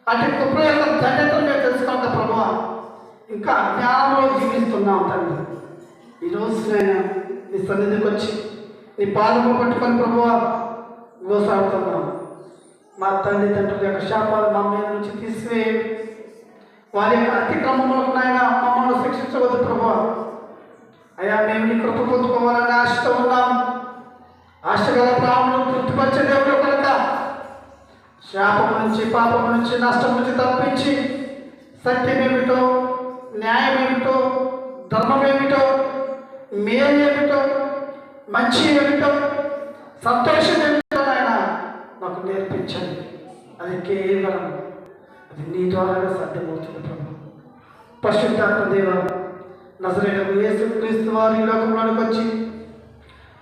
Speaker 2: అట్టి కృప యొక్క ధన్యతను మేము తెలుసుకోక ప్రభువా ఇంకా అజ్ఞానంలో జీవిస్తున్నాం తండ్రి. ఈరోజు నేను నీ సన్నిధికి వచ్చి నీ పాదము పట్టుకొని ప్రభువా గోసాడుతున్నాం. మా తండ్రి తండ్రుల యొక్క శాపాలు మా మీద నుంచి తీసివేయండి. వారి యొక్క అతిక్రమములకు నాయన మమ్మల్ని శిక్షించవద్దు ప్రభువా. అయ్యా మేము నీ కృప పొందుకోవాలని ఆశతో ఉన్నాం. ఆశగల ప్రాణులను తృప్తిపరిచే దేవుడు కనుక శాపం నుంచి, పాపం నుంచి, నష్టం నుంచి తప్పించి సత్యమేమిటో, న్యాయమేమిటో, ధర్మమేమిటో, మేలేమిటో, మంచి ఏమిటో, సంతోషం ఏమిటో నాయన మాకు నేర్పించండి. అది కేవలం అది నీ ద్వారానే సాధ్యమవుతుంది ప్రభు. పరిశుద్ధాత్మ దేవ, నజరేయుడైన యేసుక్రీస్తు వారు ఈ లోకంలోనికి వచ్చి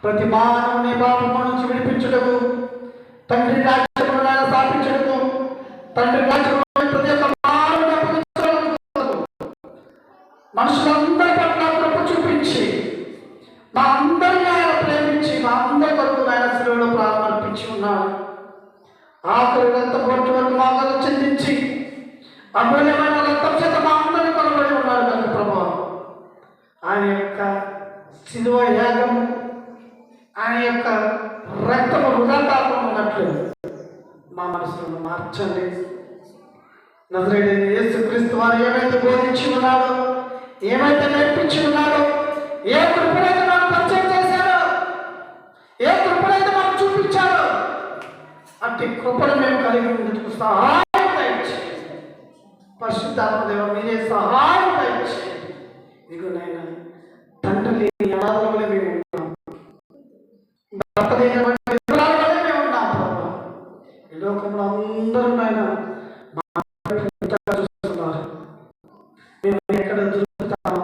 Speaker 2: ప్రతి మానవుని పాపము నుంచి విడిపించుటకు, తండ్రి రాజ్యమును స్థాపించుటకు, తండ్రి రాజ్యమును ప్రతి ఒక్క మానవుని అప్పగించుటకు, మనుషులందరి పట్ల కృప చూపించి మా అందరిని ఆయన ప్రేమించి మా అందరి కొరకు ఆయన శిలువలో ప్రాణం అర్పించి ఉన్నాడు. ఆఖరి రక్త బొట్టు వరకు మా కొరకు చెందించి అమూల్యమైన రక్తం చేత మా అందరిని కొనబడి ఉన్నాడు కనుక ప్రభావం ఆయన యొక్క శిలువ యాగము, ఆయన యొక్క రక్తము వృధాపాతం ఉన్నట్లు మా మనసులను మార్చండి. నజరేయుడైన యేసుక్రీస్తు వారు ఏమైతే బోధించి ఉన్నాడో, ఏమైతే నేర్పించి ఉన్నాడో, ఏ కృపణైతే మనం పరిచయం చేశాడో, ఏ కృపణైతే మనం చూపించాడో అట్టి కృపను మేము కలిగి ఉండేందుకు సహాయం దయచేయండి. పరిశుద్ధాత్మ దేవ మీరే సహాయం దయచేయండి. ఇదిగో నాయన తండ్రి లేని అనాథలుగా మేము ఉన్నాం, భర్త లేనటువంటి విధవరాలుగా మేము ఉన్నాం ప్రభు. ఈ లోకంలో అందరూ నాయన చూస్తున్నారు. మేము ఎక్కడ దొరుకుతామా,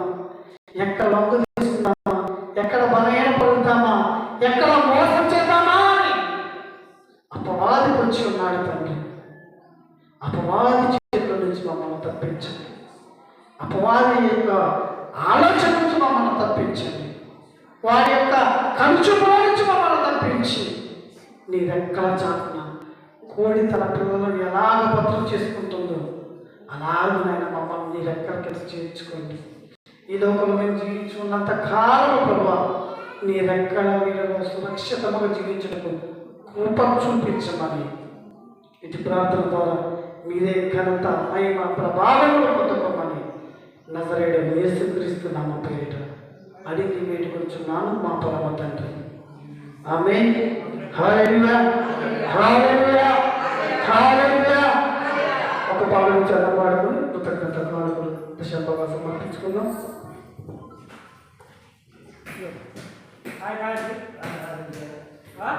Speaker 2: ఎక్కడ లొంగ తీసుకుంటామా, ఎక్కడ బలహీన పడుతామా, ఎక్కడ మోసం చేద్దామా అని అపవాది వచ్చి ఉన్నాడు తండ్రి. అపవాది చేతుల నుంచి మమ్మల్ని తప్పించండి. అపవాది యొక్క ఆలోచన నుంచి మమ్మల్ని తప్పించండి. వారి యొక్క కంచులో నుంచి మమ్మల్ని తప్పించి నీ రెక్కల చాటున కోడి తన పిల్లలను ఎలాగ భద్రం చేసుకుంటుందో అలాగనైనా మమ్మల్ని నీ రెక్కల కింద చేర్చుకోండి. ఈ లోకంలో మేము జీవించి ఉన్నంత కాలం ప్రభావ నీ రెక్కల నీళ్ళలో సురక్షితంగా జీవించడం కృప చూపించమని ఇటు ప్రార్థన ద్వారా మీరే ఘనత, మహిమ, ప్రభావంలో పొందుకోమని నజరేయుడైన యేసుక్రీస్తు నామ పేరిట అడిగి వేడుకొంచున్నాను మా పరమ తండ్రి. ఆమేన్. హల్లెలూయా, హల్లెలూయా, హల్లెలూయా. ఒక పాడు చదవబడుకుని కృతజ్ఞత దశంభాగా సమర్పించుకుందాం.
Speaker 1: హాయ్